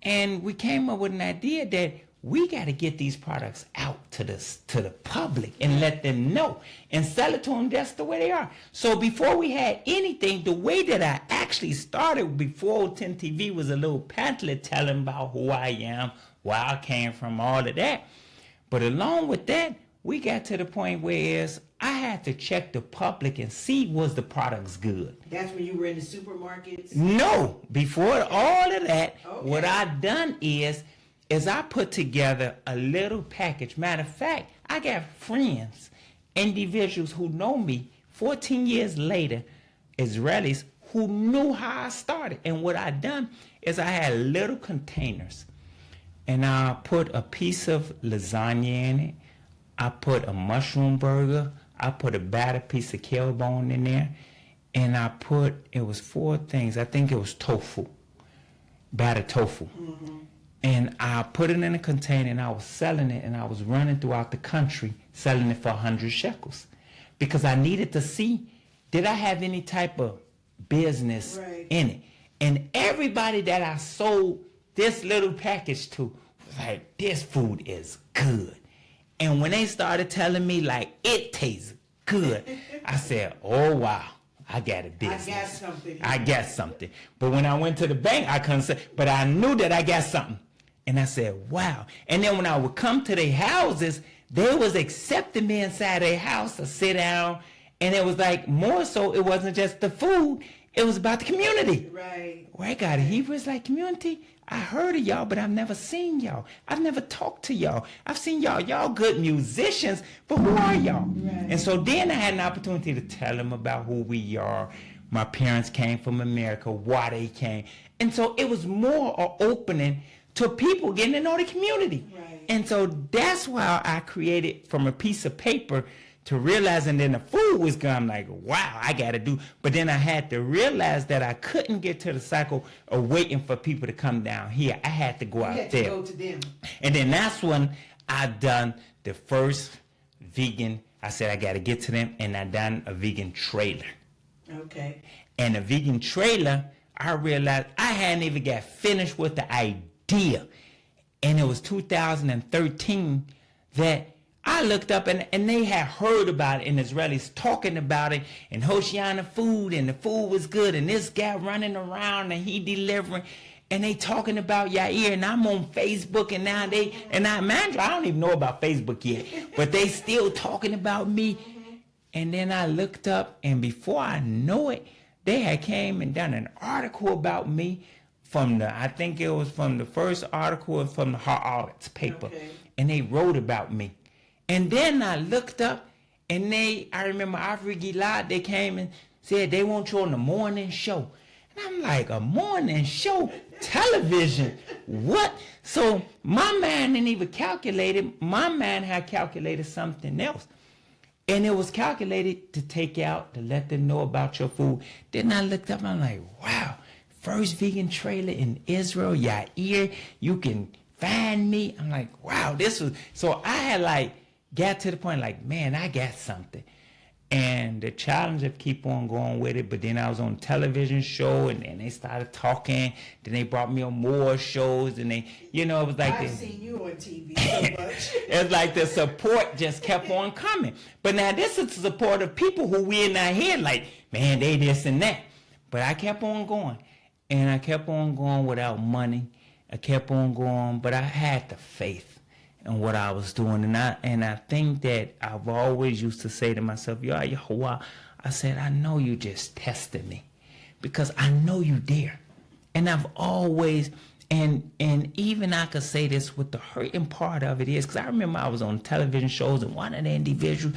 And we came up with an idea that we got to get these products out to the public and let them know and sell it to them. That's the way they are. So before we had anything, the way that I actually started before 10 TV was a little pamphlet telling about who I am, where I came from, all of that. But along with that, we got to the point where I had to check the public and see was the products good. That's when you were in the supermarkets? No, before all of that, Okay. what I done is I put together a little package. Matter of fact, I got friends, individuals who know me 14 years later, Israelis, who knew how I started. And what I done is I had little containers, and I put a piece of lasagna in it. I put a mushroom burger. I put a battered piece of kielbon in there. And it was 4 things. I think it was tofu, battered tofu. Mm-hmm. And I put it in a container, and I was selling it, and I was running throughout the country selling it for 100 shekels. Because I needed to see, did I have any type of business in it? And everybody that I sold this little package to was like, this food is good. And when they started telling me, like, it tastes good, I said, oh, wow, I got a business. I got something. But when I went to the bank, I couldn't say, but I knew that I got something. And I said, wow. And then when I would come to their houses, they was accepting me inside their house to sit down. And it was like, more so, it wasn't just the food. It was about the community. Right. Where I got a Hebrew Israelite community. I heard of y'all, but I've never seen y'all. I've never talked to y'all. I've seen y'all. Y'all good musicians, but who are y'all? Right. And so then I had an opportunity to tell them about who we are. My parents came from America, why they came. And so it was more an opening to people getting to know the community. Right. And so that's why I created from a piece of paper to realizing then the food was gone. I'm like, wow, I got to do. But then I had to realize that I couldn't get to the cycle of waiting for people to come down here. I had to go out there. You had to go to them. And then that's when I done the first vegan. I said I got to get to them, and I done a vegan trailer. Okay. And a vegan trailer, I realized I hadn't even got finished with the idea. And it was 2013 that I looked up, and they had heard about it, and Israelis talking about it, and Hoshiana food, and the food was good, and this guy running around, and he delivering, and they talking about Yair, and I'm on Facebook, and now I don't even know about Facebook yet, but they still talking about me. And then I looked up, and before I know it, they had came and done an article about me I think it was from the first article from the Haaretz paper. Okay. And they wrote about me. And then I looked up, and I remember Avri Gilad, they came and said they want you on the morning show. And I'm like, a morning show? Television? What? So my mind didn't even calculate it. My mind had calculated something else. And it was calculated to take out, to let them know about your food. Then I looked up, and I'm like, wow, first vegan trailer in Israel, Yair, you can find me. I'm like, wow, this was, so I had got to the point like, man, I got something. And the challenge of keep on going with it. But then I was on a television show, and then they started talking. Then they brought me on more shows, and they, it was like I've seen you on TV so much. It's like the support just kept on coming. But now this is the support of people who we're not here like, man, they this and that. But I kept on going, and I kept on going without money. I kept on going, but I had the faith in what I was doing, and I think that I've always used to say to myself, Yah Yahwah, I said, I know you just tested me, because I know you there, and I've always, and even I could say this with the hurting part of it is, because I remember I was on television shows, and one of the individuals,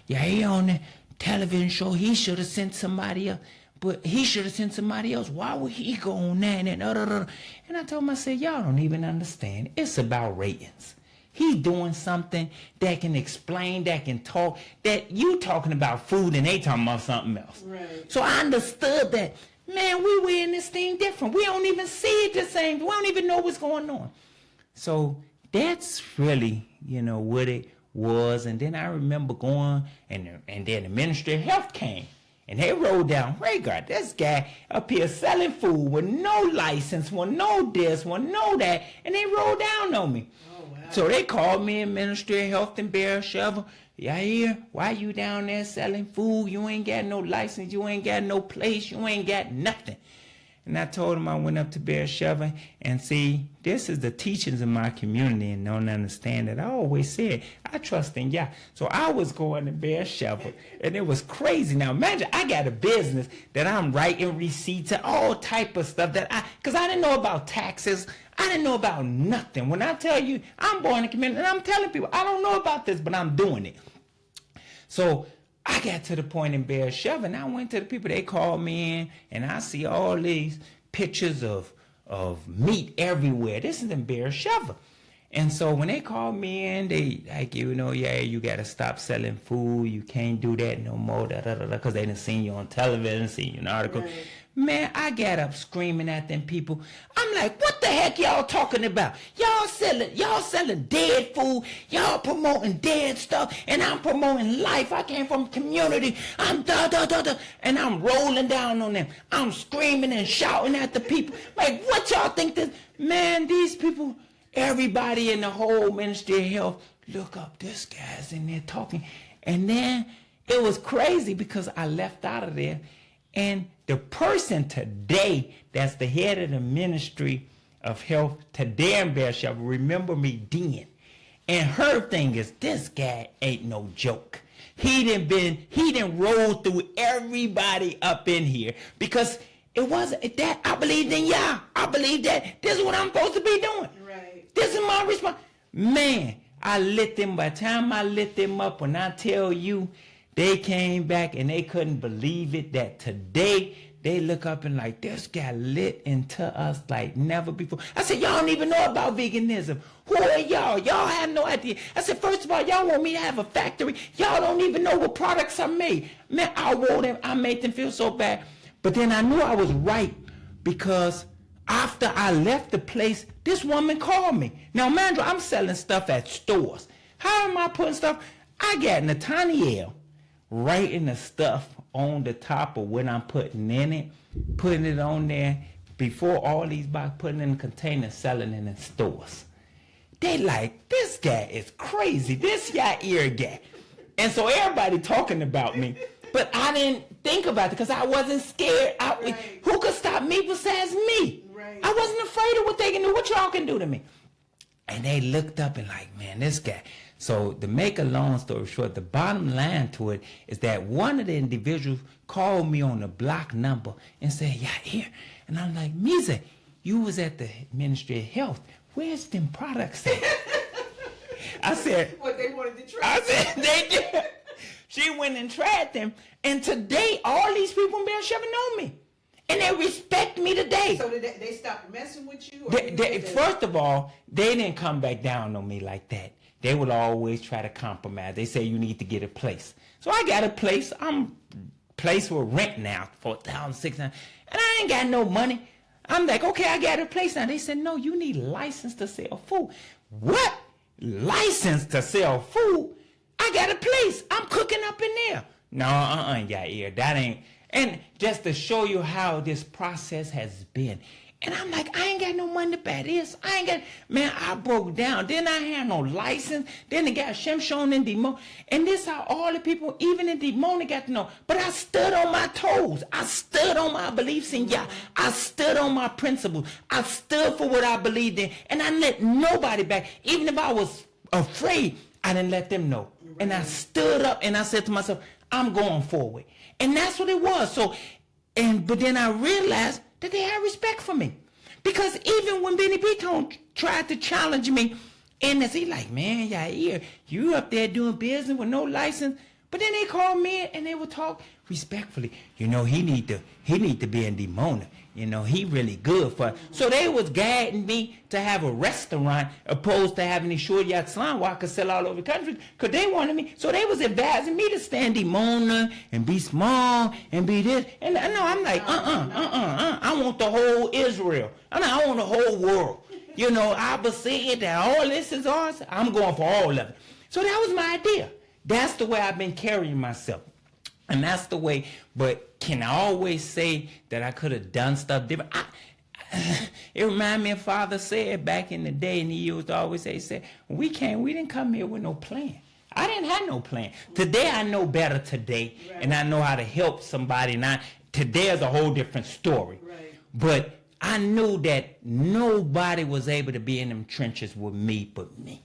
he on the television show, he should have sent somebody else. But he should have sent somebody else. Why would he go on that? And I told him, I said, y'all don't even understand. It's about ratings. He's doing something that can explain, that can talk, that you talking about food and they talking about something else. Right. So I understood that, man, we were in this thing different. We don't even see it the same. We don't even know what's going on. So that's really, what it was. And then I remember going, and then the Ministry of Health came. And they rolled down, God, this guy up here selling food with no license, with no this, with no that, and they rolled down on me. Oh, wow. So they called me in Ministry of Health in Beersheba. Yair, why you down there selling food? You ain't got no license, you ain't got no place, you ain't got nothing. And I told him I went up to Beersheba, and see, this is the teachings of my community, and don't understand that. I always said, I trust in Yah. So I was going to Beersheba, and it was crazy. Now imagine, I got a business that I'm writing receipts and all type of stuff because I didn't know about taxes. I didn't know about nothing. When I tell you, I'm born in the community, and I'm telling people, I don't know about this, but I'm doing it. So I got to the point in Beersheba, and I went to the people, they called me in, and I see all these pictures of meat everywhere. This is in Beersheba. And so when they called me in, they like, you got to stop selling food. You can't do that no more, because they done seen you on television, seen you in articles. Right. Man, I got up screaming at them people. I'm like, what the heck y'all talking about? Y'all selling dead food. Y'all promoting dead stuff. And I'm promoting life. I came from community. I'm and I'm rolling down on them. I'm screaming and shouting at the people. Like, what y'all think this? Man, these people, everybody in the whole Ministry of Health, look up, this guy's in there talking. And then it was crazy because I left out of there. And the person today that's the head of the Ministry of Health today in Beersheba remember me then. And her thing is, this guy ain't no joke. He done rolled through everybody up in here, because it wasn't that I believed in Yah. I believe that this is what I'm supposed to be doing. Right. This is my response. Man, I lit them. By the time I lit them up, when I tell you, they came back and they couldn't believe it that today they look up and like, this guy lit into us like never before. I said, y'all don't even know about veganism. Who are y'all? Y'all have no idea. I said, first of all, y'all want me to have a factory. Y'all don't even know what products I made. Man, I wore them. I made them feel so bad. But then I knew I was right, because after I left the place, this woman called me. Now, Mandra, I'm selling stuff at stores. How am I putting stuff? I got Nathaniel writing the stuff on the top of what I'm putting in it, putting it on there before all these boxes, putting it in containers, selling it in stores. They like, this guy is crazy, this Yair guy. And so everybody talking about me, but I didn't think about it because I wasn't scared. Right. Who could stop me besides me? Right. I wasn't afraid of what they can do, what y'all can do to me. And they looked up and like, man, this guy. So to make a long story short, the bottom line to it is that one of the individuals called me on the block number and said, yeah, here. And I'm like, Misa, you was at the Ministry of Health. Where's them products at? I said, What they wanted to try. I said, they did. She went and tried them. And today, all these people in Beersheba know me. And they respect me today. So did they stopped messing with you? Or First of all, they didn't come back down on me like that. They would always try to compromise. They say you need to get a place. So I got a place. I'm place for rent now, $4,600. And I ain't got no money. I'm like, okay, I got a place now. They said, no, you need license to sell food. What? License to sell food? I I got a place. I'm cooking up in there. No, Yair, that ain't. And just to show you how this process has been. And I'm like, I ain't got no money to pay this. I ain't got, man, I broke down. Then I had no license. Then they got Shimshon and Demon. And this how all the people, even in Demon, got to know. But I stood on my toes. I stood on my beliefs in Yah. I stood on my principles. I stood for what I believed in. And I let nobody back. Even if I was afraid, I didn't let them know. Right. And I stood up and I said to myself, I'm going forward. And that's what it was. So, but then I realized that they had respect for me. Because even when Benny Beaton tried to challenge me, and he like, man, Yair, you up there doing business with no license. But then they called me and they would talk respectfully. You know, he need to be in Dimona. You know, he really good for it. So they was guiding me to have a restaurant opposed to having a short yacht salon where I could sell all over the country because they wanted me. So they was advising me to stay in Dimona and be small and be this. And I know I'm like, I want the whole Israel. I want the whole world. You know, I was saying that all this is ours. I'm going for all of it. So that was my idea. That's the way I've been carrying myself. And that's the way, but can I always say that I could have done stuff different? It reminds me of Father said back in the day, and he used to always say, we didn't come here with no plan. I didn't have no plan. Today I know better today, right. And I know how to help somebody. Now, today is a whole different story. Right. But I knew that nobody was able to be in them trenches with me but me.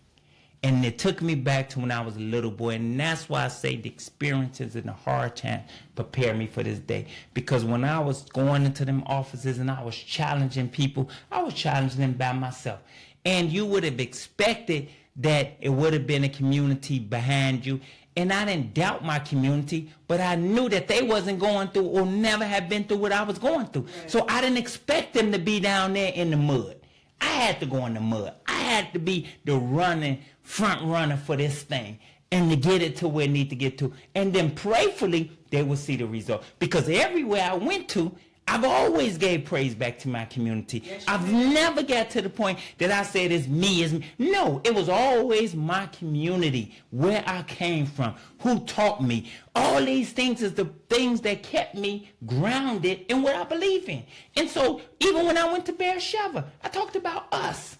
And it took me back to when I was a little boy. And that's why I say the experiences and the hard time prepare me for this day. Because when I was going into them offices and I was challenging people, I was challenging them by myself. And you would have expected that it would have been a community behind you. And I didn't doubt my community, but I knew that they wasn't going through or never had been through what I was going through. Right. So I didn't expect them to be down there in the mud. I had to go in the mud. I had to be the front runner for this thing and to get it to where it need to get to. And then prayerfully, they will see the result. Because everywhere I went to, I've always gave praise back to my community. Yes, I've never got to the point that I said it's me, it's me. No, it was always my community, where I came from, who taught me. All these things is the things that kept me grounded in what I believe in. And so even when I went to Beersheba, I talked about us.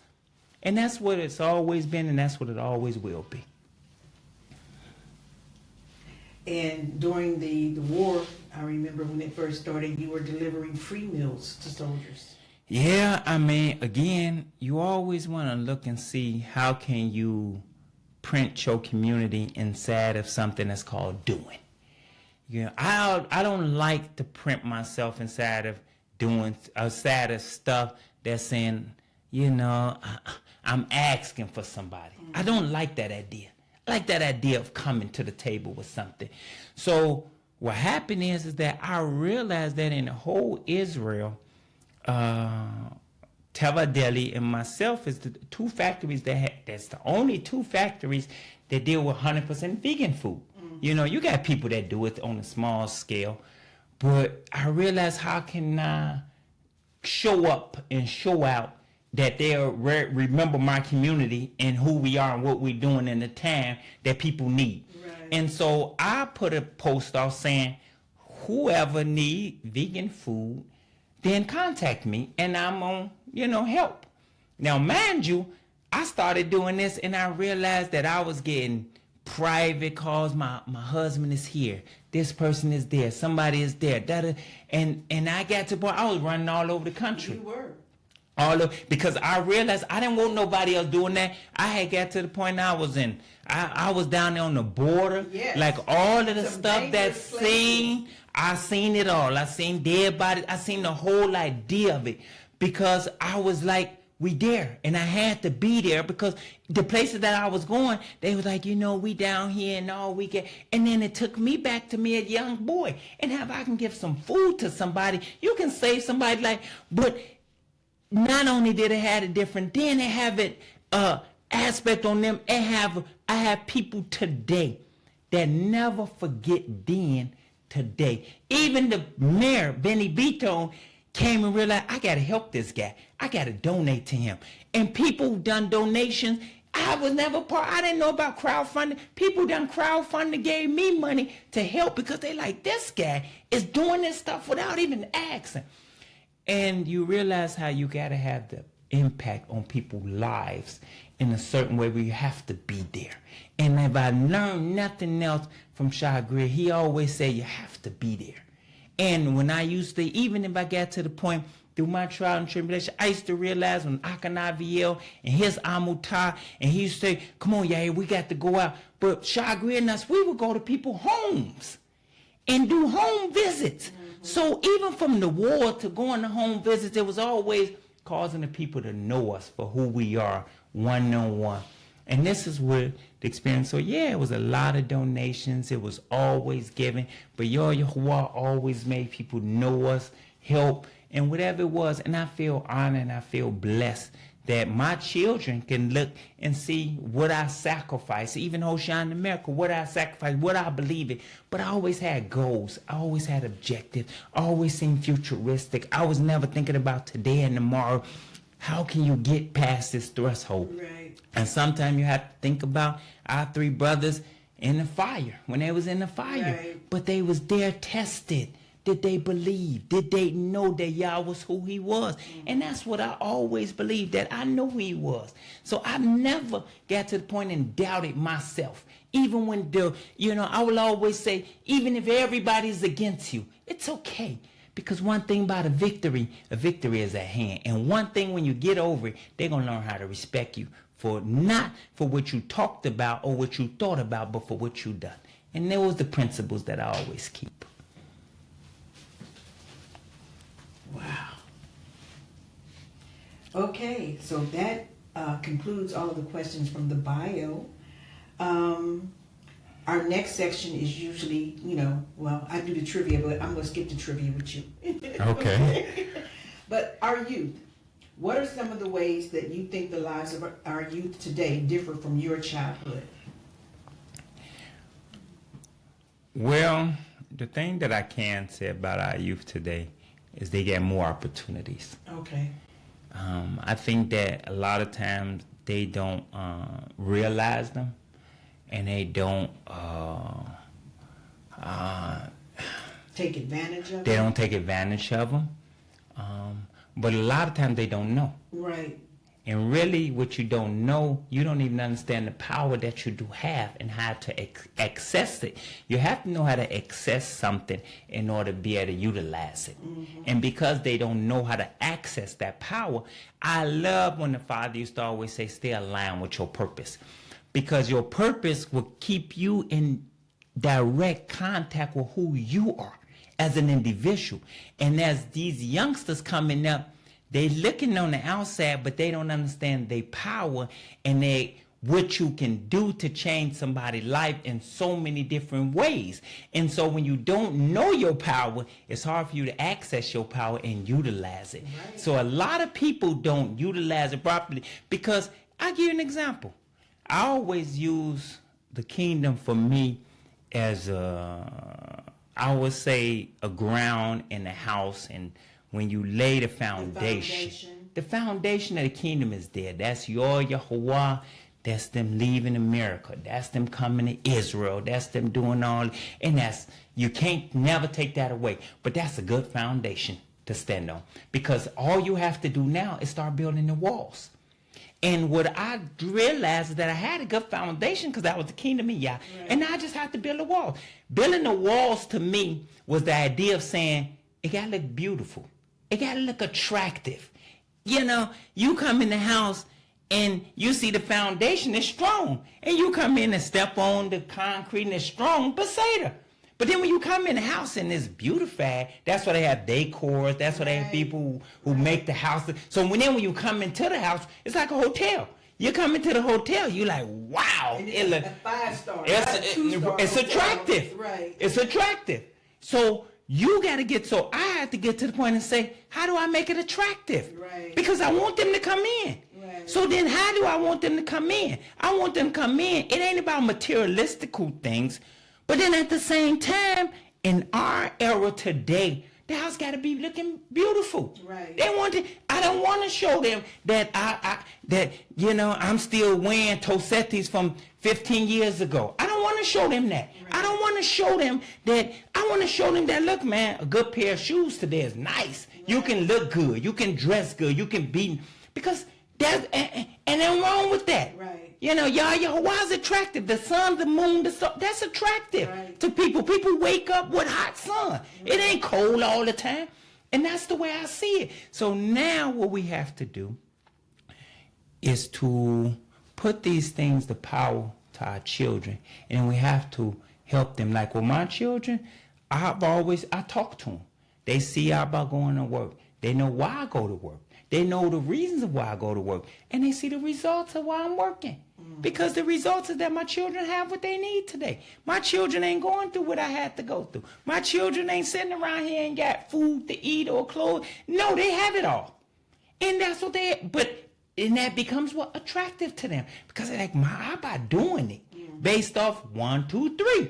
And that's what it's always been, and that's what it always will be. And during the war, I remember when it first started, you were delivering free meals to soldiers. Yeah, I mean, again, you always want to look and see how can you print your community inside of something that's called doing. You know, I don't like to print myself inside of doing, outside of stuff that's saying, you know, I'm asking for somebody. Mm-hmm. I don't like that idea. I like that idea of coming to the table with something. So what happened is that I realized that in the whole Israel, Teva Deli and myself is the two factories that's the only two factories that deal with 100% vegan food. Mm-hmm. You know, you got people that do it on a small scale, but I realized how can I show up and show out that they'll remember my community and who we are and what we're doing in the time that people need. Right. And so I put a post off saying, whoever need vegan food, then contact me and I'm on, help. Now, mind you, I started doing this and I realized that I was getting private calls. My husband is here. This person is there. Somebody is there. And I got to the point, I was running all over the country. You were. Because I realized I didn't want nobody else doing that. I had got to the point I was down there on the border. Yes. Like all of the stuff that's seen, I seen it all. I seen dead bodies. I seen the whole idea of it. Because I was like, we there. And I had to be there because the places that I was going, they was like, we down here and all we get. And then it took me back to me a young boy. And if I can give some food to somebody, you can save somebody but not only did it have a different, then it have it aspect on them. I have people today that never forget then today. Even the mayor, Benny Beaton, came and realized I gotta help this guy. I gotta donate to him. And people done donations. I I was never part. I didn't know about crowdfunding. People done crowdfunding, gave me money to help because they like, this guy is doing this stuff without even asking. And you realize how you got to have the impact on people's lives in a certain way where you have to be there. And if I learned nothing else from Shagri, he always said you have to be there. And when I used to, even if I got to the point through my trial and tribulation, I used to realize when Ahk and his Amutah, and he used to say, come on, Yair, we got to go out. But Shagri and us, we would go to people's homes and do home visits. So even from the war to going to home visits, it was always causing the people to know us for who we are, one-on-one. And this is what the experience. So yeah, it was a lot of donations. It was always giving. But Yah Yahwah always made people know us, help, and whatever it was. And I feel honored and I feel blessed that my children can look and see what I sacrificed, even Ocean America, what I sacrificed, what I believe in. But I always had goals. I always had objectives. I always seemed futuristic. I was never thinking about today and tomorrow. How can you get past this threshold? Right. And sometimes you have to think about our three brothers in the fire, when they was in the fire. Right. But they was there tested. Did they believe? Did they know that Yah was who he was? And that's what I always believed, that I know who he was. So I never got to the point and doubted myself. Even when I will always say, even if everybody's against you, it's okay. Because one thing about a victory is at hand. And one thing when you get over it, they're going to learn how to respect you for not for what you talked about or what you thought about, but for what you done. And those are the principles that I always keep. Wow. Okay, so that concludes all of the questions from the bio. Our next section is usually, I do the trivia, but I'm going to skip the trivia with you. Okay. But our youth, what are some of the ways that you think the lives of our youth today differ from your childhood? Well, the thing that I can say about our youth today is they get more opportunities. Okay. I think that a lot of times they don't realize them, and they don't take advantage of they them? don't take advantage of them. But a lot of times they don't know. Right. And really what you don't know, you don't even understand the power that you do have and how to access it. You have to know how to access something in order to be able to utilize it. Mm-hmm. And because they don't know how to access that power, I love when the Father used to always say, stay aligned with your purpose. Because your purpose will keep you in direct contact with who you are as an individual. And as these youngsters coming up, they looking on the outside, but they don't understand their power and what you can do to change somebody's life in so many different ways. And so when you don't know your power, it's hard for you to access your power and utilize it. Right. So a lot of people don't utilize it properly because I'll give you an example. I always use the kingdom for me as I would say a ground in a house, and when you lay the foundation of the kingdom is there. That's Yah Yahwah. That's them leaving America. That's them coming to Israel. That's them doing all. And you can't never take that away. But that's a good foundation to stand on. Because all you have to do now is start building the walls. And what I realized is that I had a good foundation because that was the kingdom of Yah. Right. And now I just have to build a wall. Building the walls to me was the idea of saying, it got to look beautiful. It got to look attractive. You come in the house and you see the foundation is strong. And you come in and step on the concrete and it's strong, but Seder. But then when you come in the house and it's beautified, that's why they have decors. That's why they have people who make the house. So when you come into the house, it's like a hotel. You come into the hotel, you're like, wow. It's a 5-star. It's attractive. Right. It's attractive. So you got to I have to get to the point and say, how do I make it attractive? Right. Because I want them to come in. Right. So then how do I want them to come in? I want them to come in. It ain't about materialistical things. But then at the same time, in our era today, the house got to be looking beautiful. Right. They want to. I don't want to show them that I'm still wearing Tosettis from 15 years ago. I don't want to show them that. Right. I don't want to show them that. I want to show them that, look, man, a good pair of shoes today is nice. Right. You can look good. You can dress good. You can be, because that's, and nothing wrong with that. Right. Yah Yahwah is attractive. The sun, the moon, the sun, that's attractive to people. People wake up with hot sun. It ain't cold all the time. And that's the way I see it. So now what we have to do is to put these things to power to our children. And we have to help them. Like with my children, I talk to them. They see about going to work. They know why I go to work. They know the reasons of why I go to work. And they see the results of why I'm working. Because the results is that my children have what they need today. My children ain't going through what I had to go through. My children ain't sitting around here and got food to eat or clothes. No, they have it all. And that's what and that becomes what attractive to them. Because they're like, how about doing it? Based off 1, 2, 3.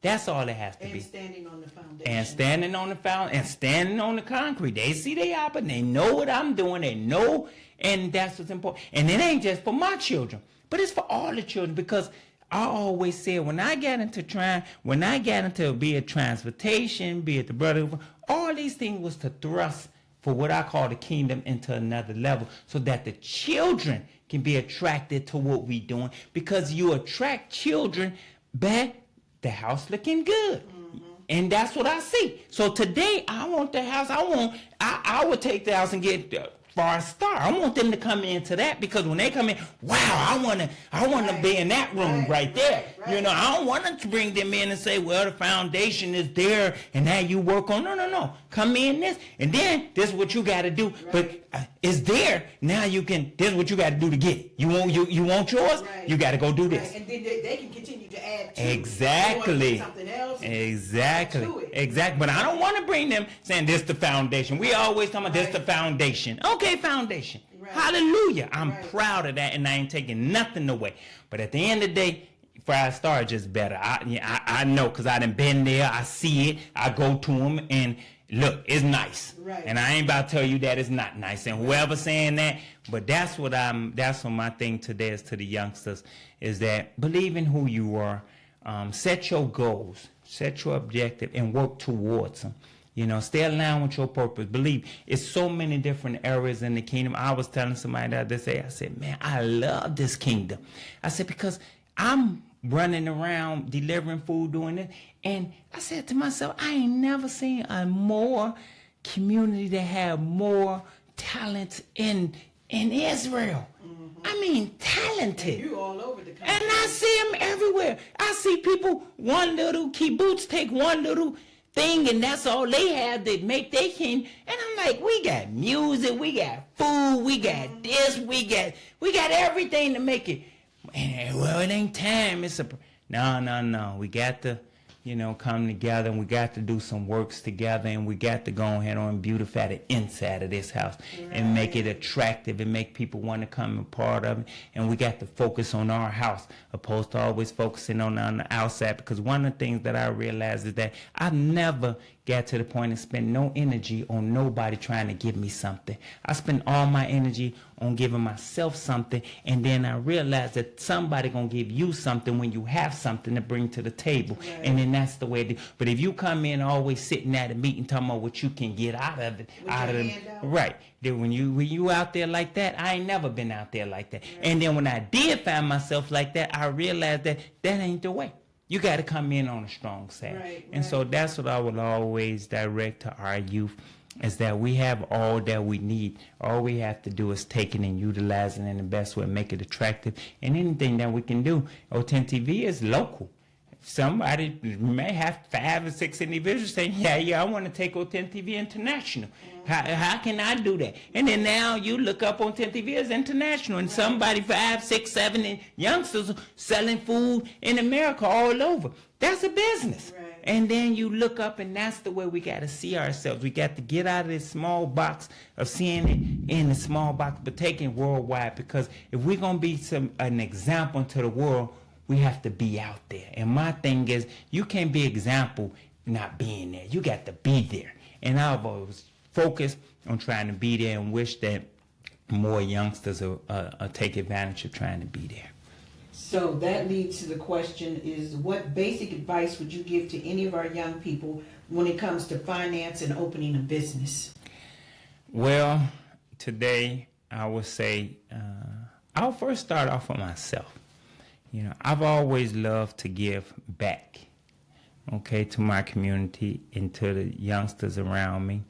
That's all it has to be. And standing on the foundation. And standing on the foundation. And standing on the concrete. They see they are, but they know what I'm doing. They know. And that's what's important. And it ain't just for my children, but it's for all the children. Because I always said, when I got into be it transportation, be it the brother, all these things was to thrust for what I call the kingdom into another level, so that the children can be attracted to what we doing. Because you attract children back, the house looking good. And that's what I see. So today I want the house. I would take the house and get for a star. I want them to come into that, because when they come in, wow, I want to be in that room right there. Right. You know, I don't want to bring them in and say, well, the foundation is there and now you work on. No. Come in this, and then this is what you got to do. Right. But it's there now. You can. This is what you got to do to get it. You want yours. Right. You got to go do this. Right. And then they can continue to add to exactly. It. Something else. Exactly. But I don't want to bring them saying this the foundation. We always talking about this the foundation. Okay, foundation. Right. Hallelujah. I'm proud of that, and I ain't taking nothing away. But at the end of the day, Fried Star is just better. I know, because I done been there. I see it. I go to them, and look, it's nice. Right. And I ain't about to tell you that it's not nice. And whoever saying that, but that's what my thing today is to the youngsters, is that believe in who you are. Set your goals, set your objective, and work towards them. You know, stay aligned with your purpose. Believe. It's so many different areas in the kingdom. I was telling somebody the other day, I said, man, I love this kingdom. I said, because I'm running around delivering food, doing it. And I said to myself, I ain't never seen a more community that have more talent in Israel. I mean, talented. And you all over the country. And I see them everywhere. I see people, one little kibbutz take one little thing, and that's all they have to make their kingdom. And I'm like, we got music, we got food, we got this, we got everything to make it. And, well, it ain't time. No. We got to, come together, and we got to do some works together, and we got to go ahead and beautify the inside of this house and make it attractive and make people want to come and part of it. And we got to focus on our house opposed to always focusing on the outside. Because one of the things that I realized is that I've never got to the point and spent no energy on nobody trying to give me something. I spend all my energy on giving myself something, and then I realize that somebody gonna give you something when you have something to bring to the table. Right. And then that's the way it is. But if you come in always sitting at a meeting talking about what you can get out of it, right. Then when you out there like that, I ain't never been out there like that. Right. And then when I did find myself like that, I realized that ain't the way. You got to come in on a strong side. Right. And so that's what I will always direct to our youth, is that we have all that we need. All we have to do is take it and utilize it in the best way, make it attractive. And anything that we can do. O10 TV is local. Somebody may have 5 or 6 individuals saying, yeah, I want to take O10 TV international. How can I do that? And then now you look up on 10 TV as international, and somebody 5, 6, 7 youngsters selling food in America all over. That's a business. Right. And then you look up, and that's the way we got to see ourselves. We got to get out of this small box of seeing it in the small box, but taking worldwide. Because if we're going to be an example to the world, we have to be out there. And my thing is, you can't be example not being there. You got to be there. And I've always focused on trying to be there and wish that more youngsters will take advantage of trying to be there. So that leads to the question is, what basic advice would you give to any of our young people when it comes to finance and opening a business? Well, today I would say I'll first start off with myself. You know, I've always loved to give back, okay, to my community and to the youngsters around me.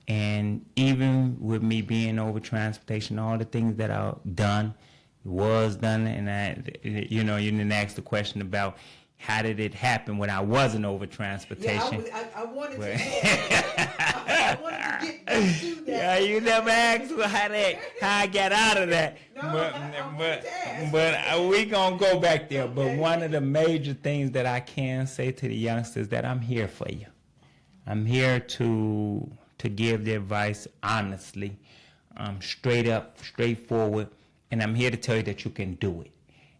And even with me being over transportation, all the things that I've done, and you didn't ask the question about how did it happen when I wasn't over transportation. Yeah, I wanted to I wanted to get to that. Yeah, you never asked how I got out of that. No, but we gonna go back there. Okay. But one of the major things that I can say to the youngsters that I'm here for you. I'm here to give the advice honestly, straight up, straightforward, and I'm here to tell you that you can do it.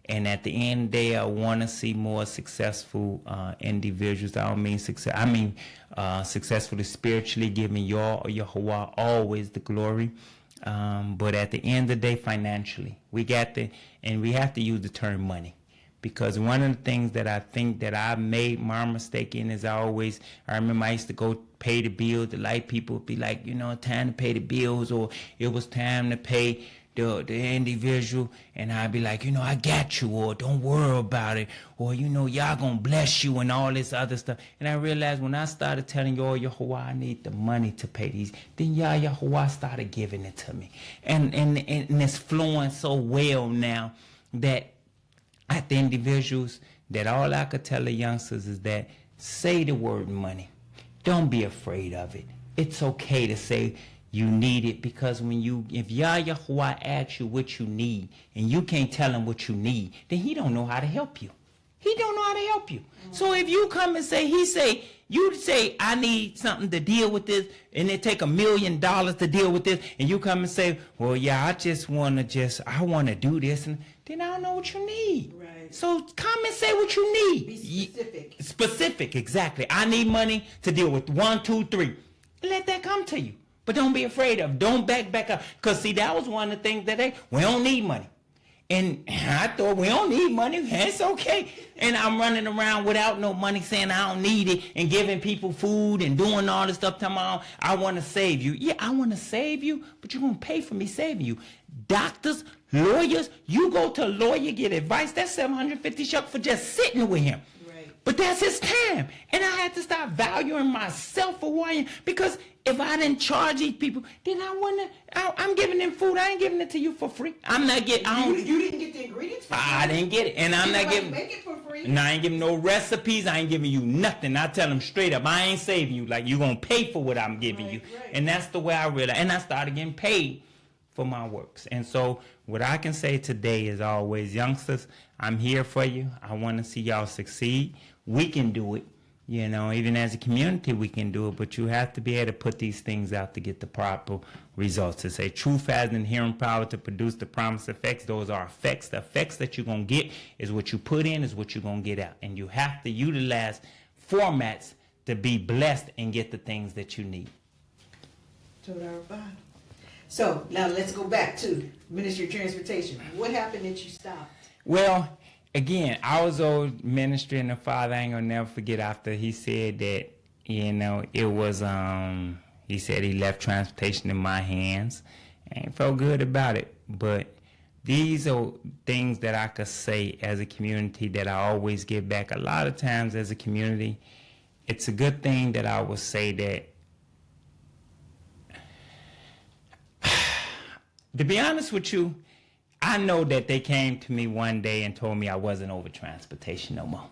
And at the end of the day, I want to see more successful individuals. I don't mean success. I mean successfully spiritually, giving Yah Yahwah always the glory. But at the end of the day, financially, we have to use the term money. Because one of the things that I think that I made my mistake in is I remember I used to go pay the bills. The light people would be like, time to pay the bills, or it was time to pay the individual, and I'd be like, I got you, or don't worry about it, or y'all gonna bless you and all this other stuff. And I realized when I started telling Yah Yahwah I need the money to pay these, then Yah Yahwah started giving it to me, and it's flowing so well now that at the individuals, that all I could tell the youngsters is that say the word money. Don't be afraid of it. It's okay to say you need it, because if Yah Yahwah asks you what you need and you can't tell him what you need, then he don't know how to help you. He don't know how to help you. Mm-hmm. So if you come and you say, I need something to deal with this, and it take $1 million to deal with this, and you come and say, well, yeah, I want to do this, and then I don't know what you need. Right. So come and say what you need. Be specific. Specific, exactly. I need money to deal with 1, 2, 3. Let that come to you. But don't be afraid of it. Don't back up. Because, see, that was one of the things that we don't need money. And I thought, we don't need money. It's okay. And I'm running around without no money saying I don't need it and giving people food and doing all this stuff. Telling me, I want to save you. Yeah, I want to save you, but you're going to pay for me saving you. Doctors, lawyers, you go to a lawyer, get advice. That's 750 shekels for just sitting with him. Right. But that's his time. And I had to start valuing myself for who I am, because if I didn't charge these people, then I'm giving them food. I ain't giving it to you for free. I'm not getting. You didn't get the ingredients for free? I didn't get it. And I'm not giving. Make it for free. And I ain't giving no recipes. I ain't giving you nothing. I tell them straight up, I ain't saving you. Like, you going to pay for what I'm giving you. Right. And that's the way I realized. And I started getting paid for my works. And so what I can say today is always, youngsters, I'm here for you. I want to see y'all succeed. We can do it. Even as a community, we can do it, but you have to be able to put these things out to get the proper results. It's a true fast and hearing power to produce the promised effects. Those are effects. The effects that you're going to get is what you put in, is what you're going to get out. And you have to utilize formats to be blessed and get the things that you need. So now let's go back to Ministry of Transportation. What happened that you stopped? Well, again, I was old ministry, and the father, I ain't gonna never forget after he said that, it was, he said he left transportation in my hands, and felt good about it. But these are things that I could say as a community that I always give back. A lot of times as a community, it's a good thing that I would say that, to be honest with you, I know that they came to me one day and told me I wasn't over transportation no more.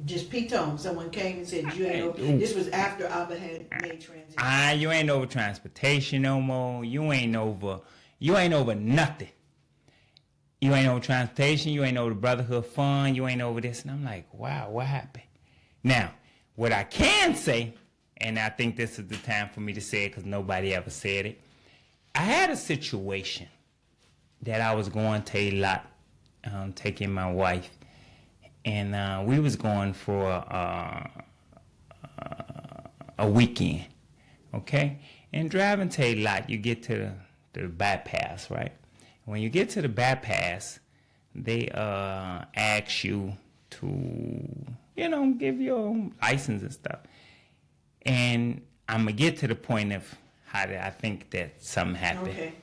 Just P-Tone, someone came and said you ain't over. This was after Abba had made transition. You ain't over transportation no more. You ain't over nothing. You ain't over transportation. You ain't over the Brotherhood Fund. You ain't over this. And I'm like, wow, what happened? Now, what I can say, and I think this is the time for me to say it because nobody ever said it, I had a situation that I was going to a lot, taking my wife, and we was going for a weekend, okay? And driving take a lot. You get to the bypass, right? When you get to the bypass, they ask you to, give your license and stuff. And I'm going to get to the point of how I think that something happened. Okay.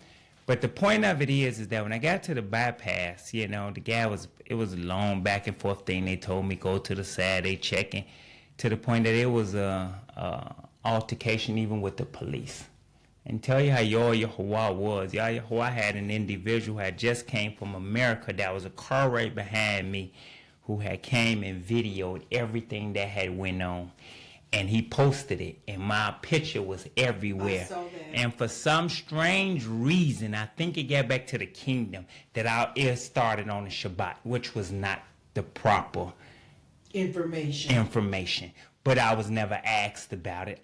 But the point of it is that when I got to the bypass, the guy it was a long back and forth thing. They told me go to the side, they checking, to the point that it was a altercation even with the police. And tell you how Yah Yahwah was. Yah Yahwah had an individual who had just came from America that was a car right behind me who had came and videoed everything that had went on. And he posted it, and my picture was everywhere. I saw that. And for some strange reason, I think it got back to the kingdom that it started on the Shabbat, which was not the proper information. But I was never asked about it.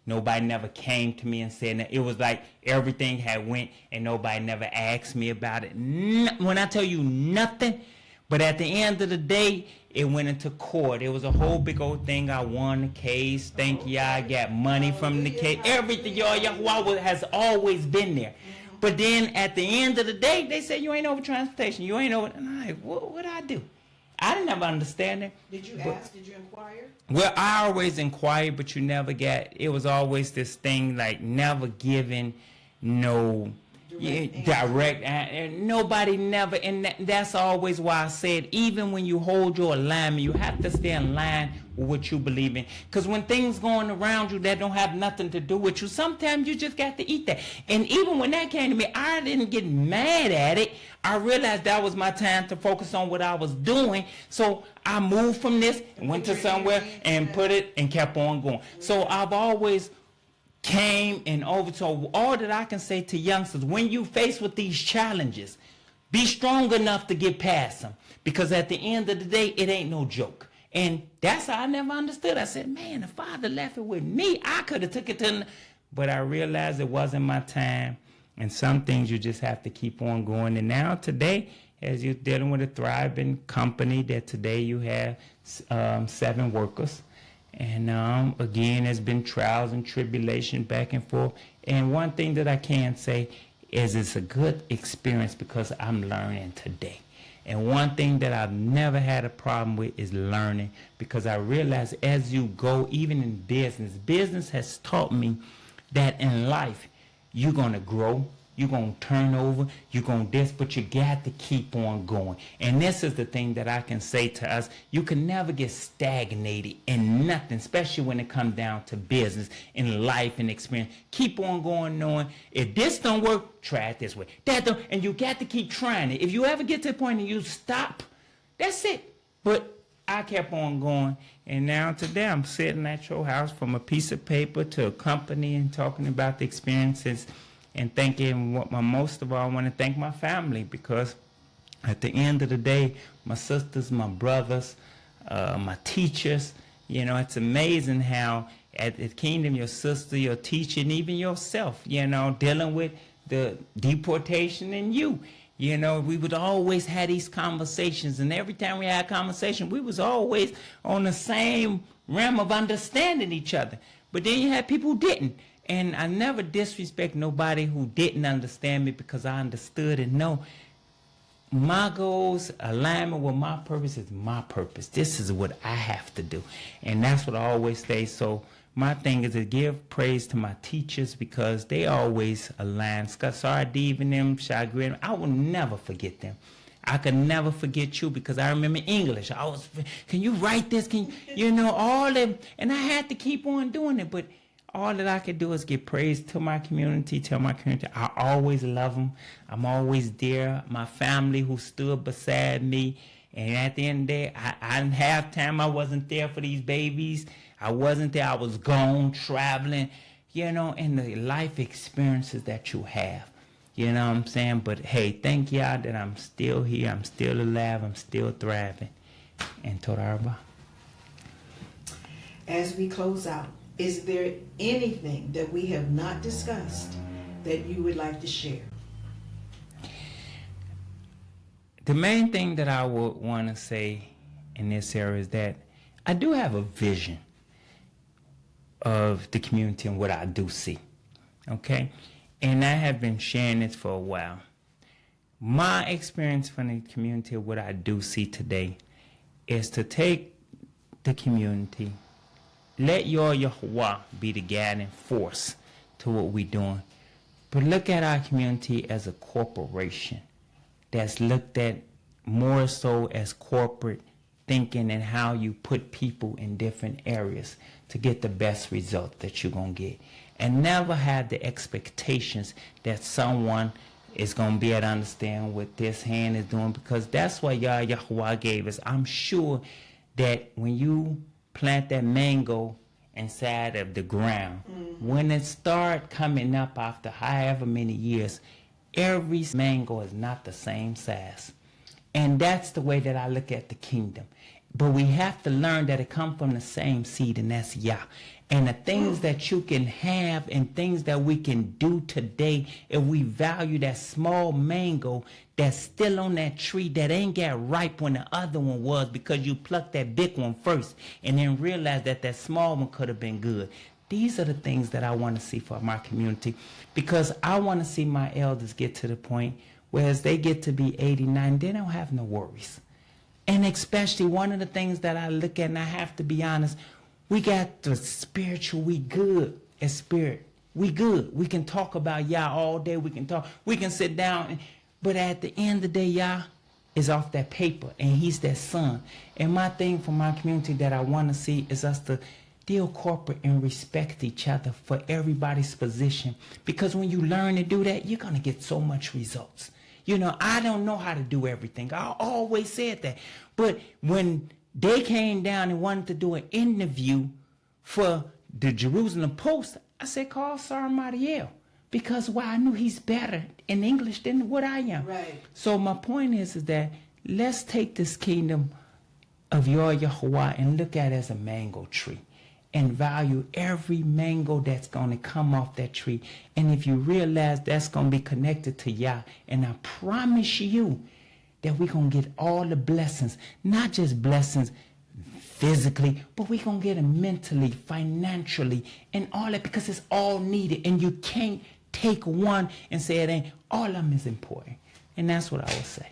Nobody never came to me and said that. It was like everything had went and nobody never asked me about it. When I tell you nothing, but at the end of the day, it went into court. It was a whole big old thing. I won the case. Thank you. I got money from the case. Everything. Yah Yahwah has always been there. But then at the end of the day, they said, you ain't over transportation. You ain't over. And I'm like, what I do? I didn't ever understand it. Did you ask? Did you inquire? Well, I always inquired, but you never got. It was always this thing like never giving no direct. And nobody never. And that's always why I said, even when you hold your alignment, you have to stay in line with what you believe in. Because when things going around you that don't have nothing to do with you, sometimes you just got to eat that. And even when that came to me, I didn't get mad at it. I realized that was my time to focus on what I was doing. So I moved from this and went to somewhere and put it and kept on going. So I've always came and over. So all that I can say to youngsters, when you face with these challenges, be strong enough to get past them. Because at the end of the day, it ain't no joke. And that's how I never understood. I said, man, the Father left it with me. I could have took it to... But I realized it wasn't my time. And some things you just have to keep on going. And now today, as you're dealing with a thriving company, that today you have 7 workers. And again, there's been trials and tribulation back and forth. And one thing that I can say is it's a good experience because I'm learning today. And one thing that I've never had a problem with is learning, because I realize as you go, even in business has taught me that in life, you're going to grow, you're going to turn over, you're going to this, but you got to keep on going. And this is the thing that I can say to us. You can never get stagnated in nothing, especially when it comes down to business and life and experience. Keep on going, knowing if this don't work, try it this way. That don't, and you got to keep trying it. If you ever get to the point and you stop, that's it. But I kept on going, and now today I'm sitting at your house from a piece of paper to a company and talking about the experiences and thanking most of all, I want to thank my family, because at the end of the day, my sisters, my brothers, my teachers, it's amazing how at the kingdom, your sister, your teacher, and even yourself, dealing with the deportation and you. We would always have these conversations, and every time we had a conversation, we was always on the same realm of understanding each other. But then you had people who didn't. And I never disrespect nobody who didn't understand me, because I understood and know my goals, alignment with my purpose is my purpose. This is what I have to do. And that's what I always say. So my thing is to give praise to my teachers, because they always align. Sorry, even them, Chagrin, I will never forget them. I could never forget you, because I remember English. Can you write this? All that. And I had to keep on doing it. But all that I could do is give praise to my community, tell my community I always love them. I'm always there. My family who stood beside me. And at the end of the day, I didn't have time. I wasn't there for these babies. I wasn't there. I was gone, traveling, and the life experiences that you have. You know what I'm saying? But hey, thank y'all that I'm still here. I'm still alive. I'm still thriving. And Toda Rabah. As we close out, is there anything that we have not discussed that you would like to share? The main thing that I would want to say in this area is that I do have a vision. of the community and what I do see. Okay? And I have been sharing this for a while. My experience from the community, what I do see today, is to take the community, let Yah Yahwah be the guiding force to what we're doing. But look at our community as a corporation that's looked at more so as corporate thinking and how you put people in different areas to get the best result that you're going to get. And never have the expectations that someone is going to be able to understand what this hand is doing, because that's what Yah Yahwah gave us. I'm sure that when you plant that mango inside of the ground, when it start coming up after however many years, every mango is not the same size. And that's the way that I look at the kingdom. But we have to learn that it comes from the same seed, and that's Yah. And the things that you can have and things that we can do today, if we value that small mango that's still on that tree that ain't got ripe when the other one was, because you plucked that big one first and then realized that that small one could have been good. These are the things that I want to see for my community, because I want to see my elders get to the point where as they get to be 89, they don't have no worries. And especially one of the things that I look at, and I have to be honest, we got the spiritual, we good as spirit. We good. We can talk about Yah all day. We can sit down. But at the end of the day, Yah is off that paper, and he's that son. And my thing for my community that I want to see is us to deal corporate and respect each other for everybody's position. Because when you learn to do that, you're going to get so much results. You know, I don't know how to do everything. I always said that. But when they came down and wanted to do an interview for the Jerusalem Post, I said, call Sir Mariel. Because why? I knew he's better in English than what I am. Right. So my point is that let's take this kingdom of Yah Yahwah and look at it as a mango tree, and value every mango that's going to come off that tree. And if you realize that's going to be connected to Yah, and I promise you that we're going to get all the blessings, not just blessings physically, but we're going to get them mentally, financially, and all that, because it's all needed. And you can't take one and say it ain't. All of them is important. And that's what I would say.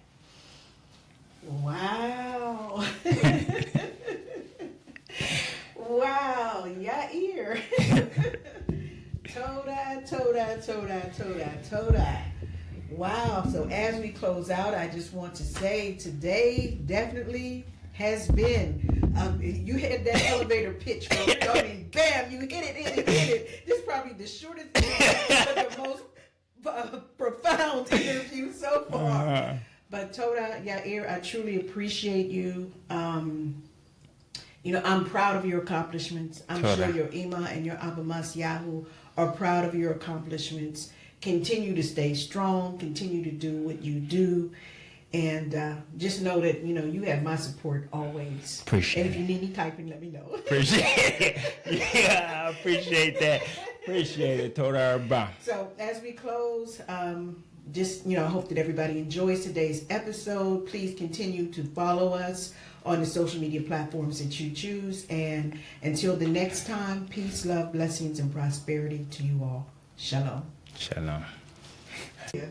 Wow. Wow, Yair. Toda. Wow, so as we close out, I just want to say today definitely has been, you had that elevator pitch, bro. I mean, bam, you hit it. This is probably the shortest, but the most profound interview so far. But Toda, Yair, I truly appreciate you. You know, I'm proud of your accomplishments. I'm sure your Ima and your Ahk Masiyahu are proud of your accomplishments. Continue to stay strong. Continue to do what you do. And just know that, you know, you have my support always. Appreciate it. And if you need me typing, let me know. Appreciate it. Yeah, I appreciate that. Appreciate it. Toda Rabba. So as we close, just, you know, I hope that everybody enjoys today's episode. Please continue to follow us on the social media platforms that you choose. And until the next time, peace, love, blessings, and prosperity to you all. Shalom. Shalom. Yeah.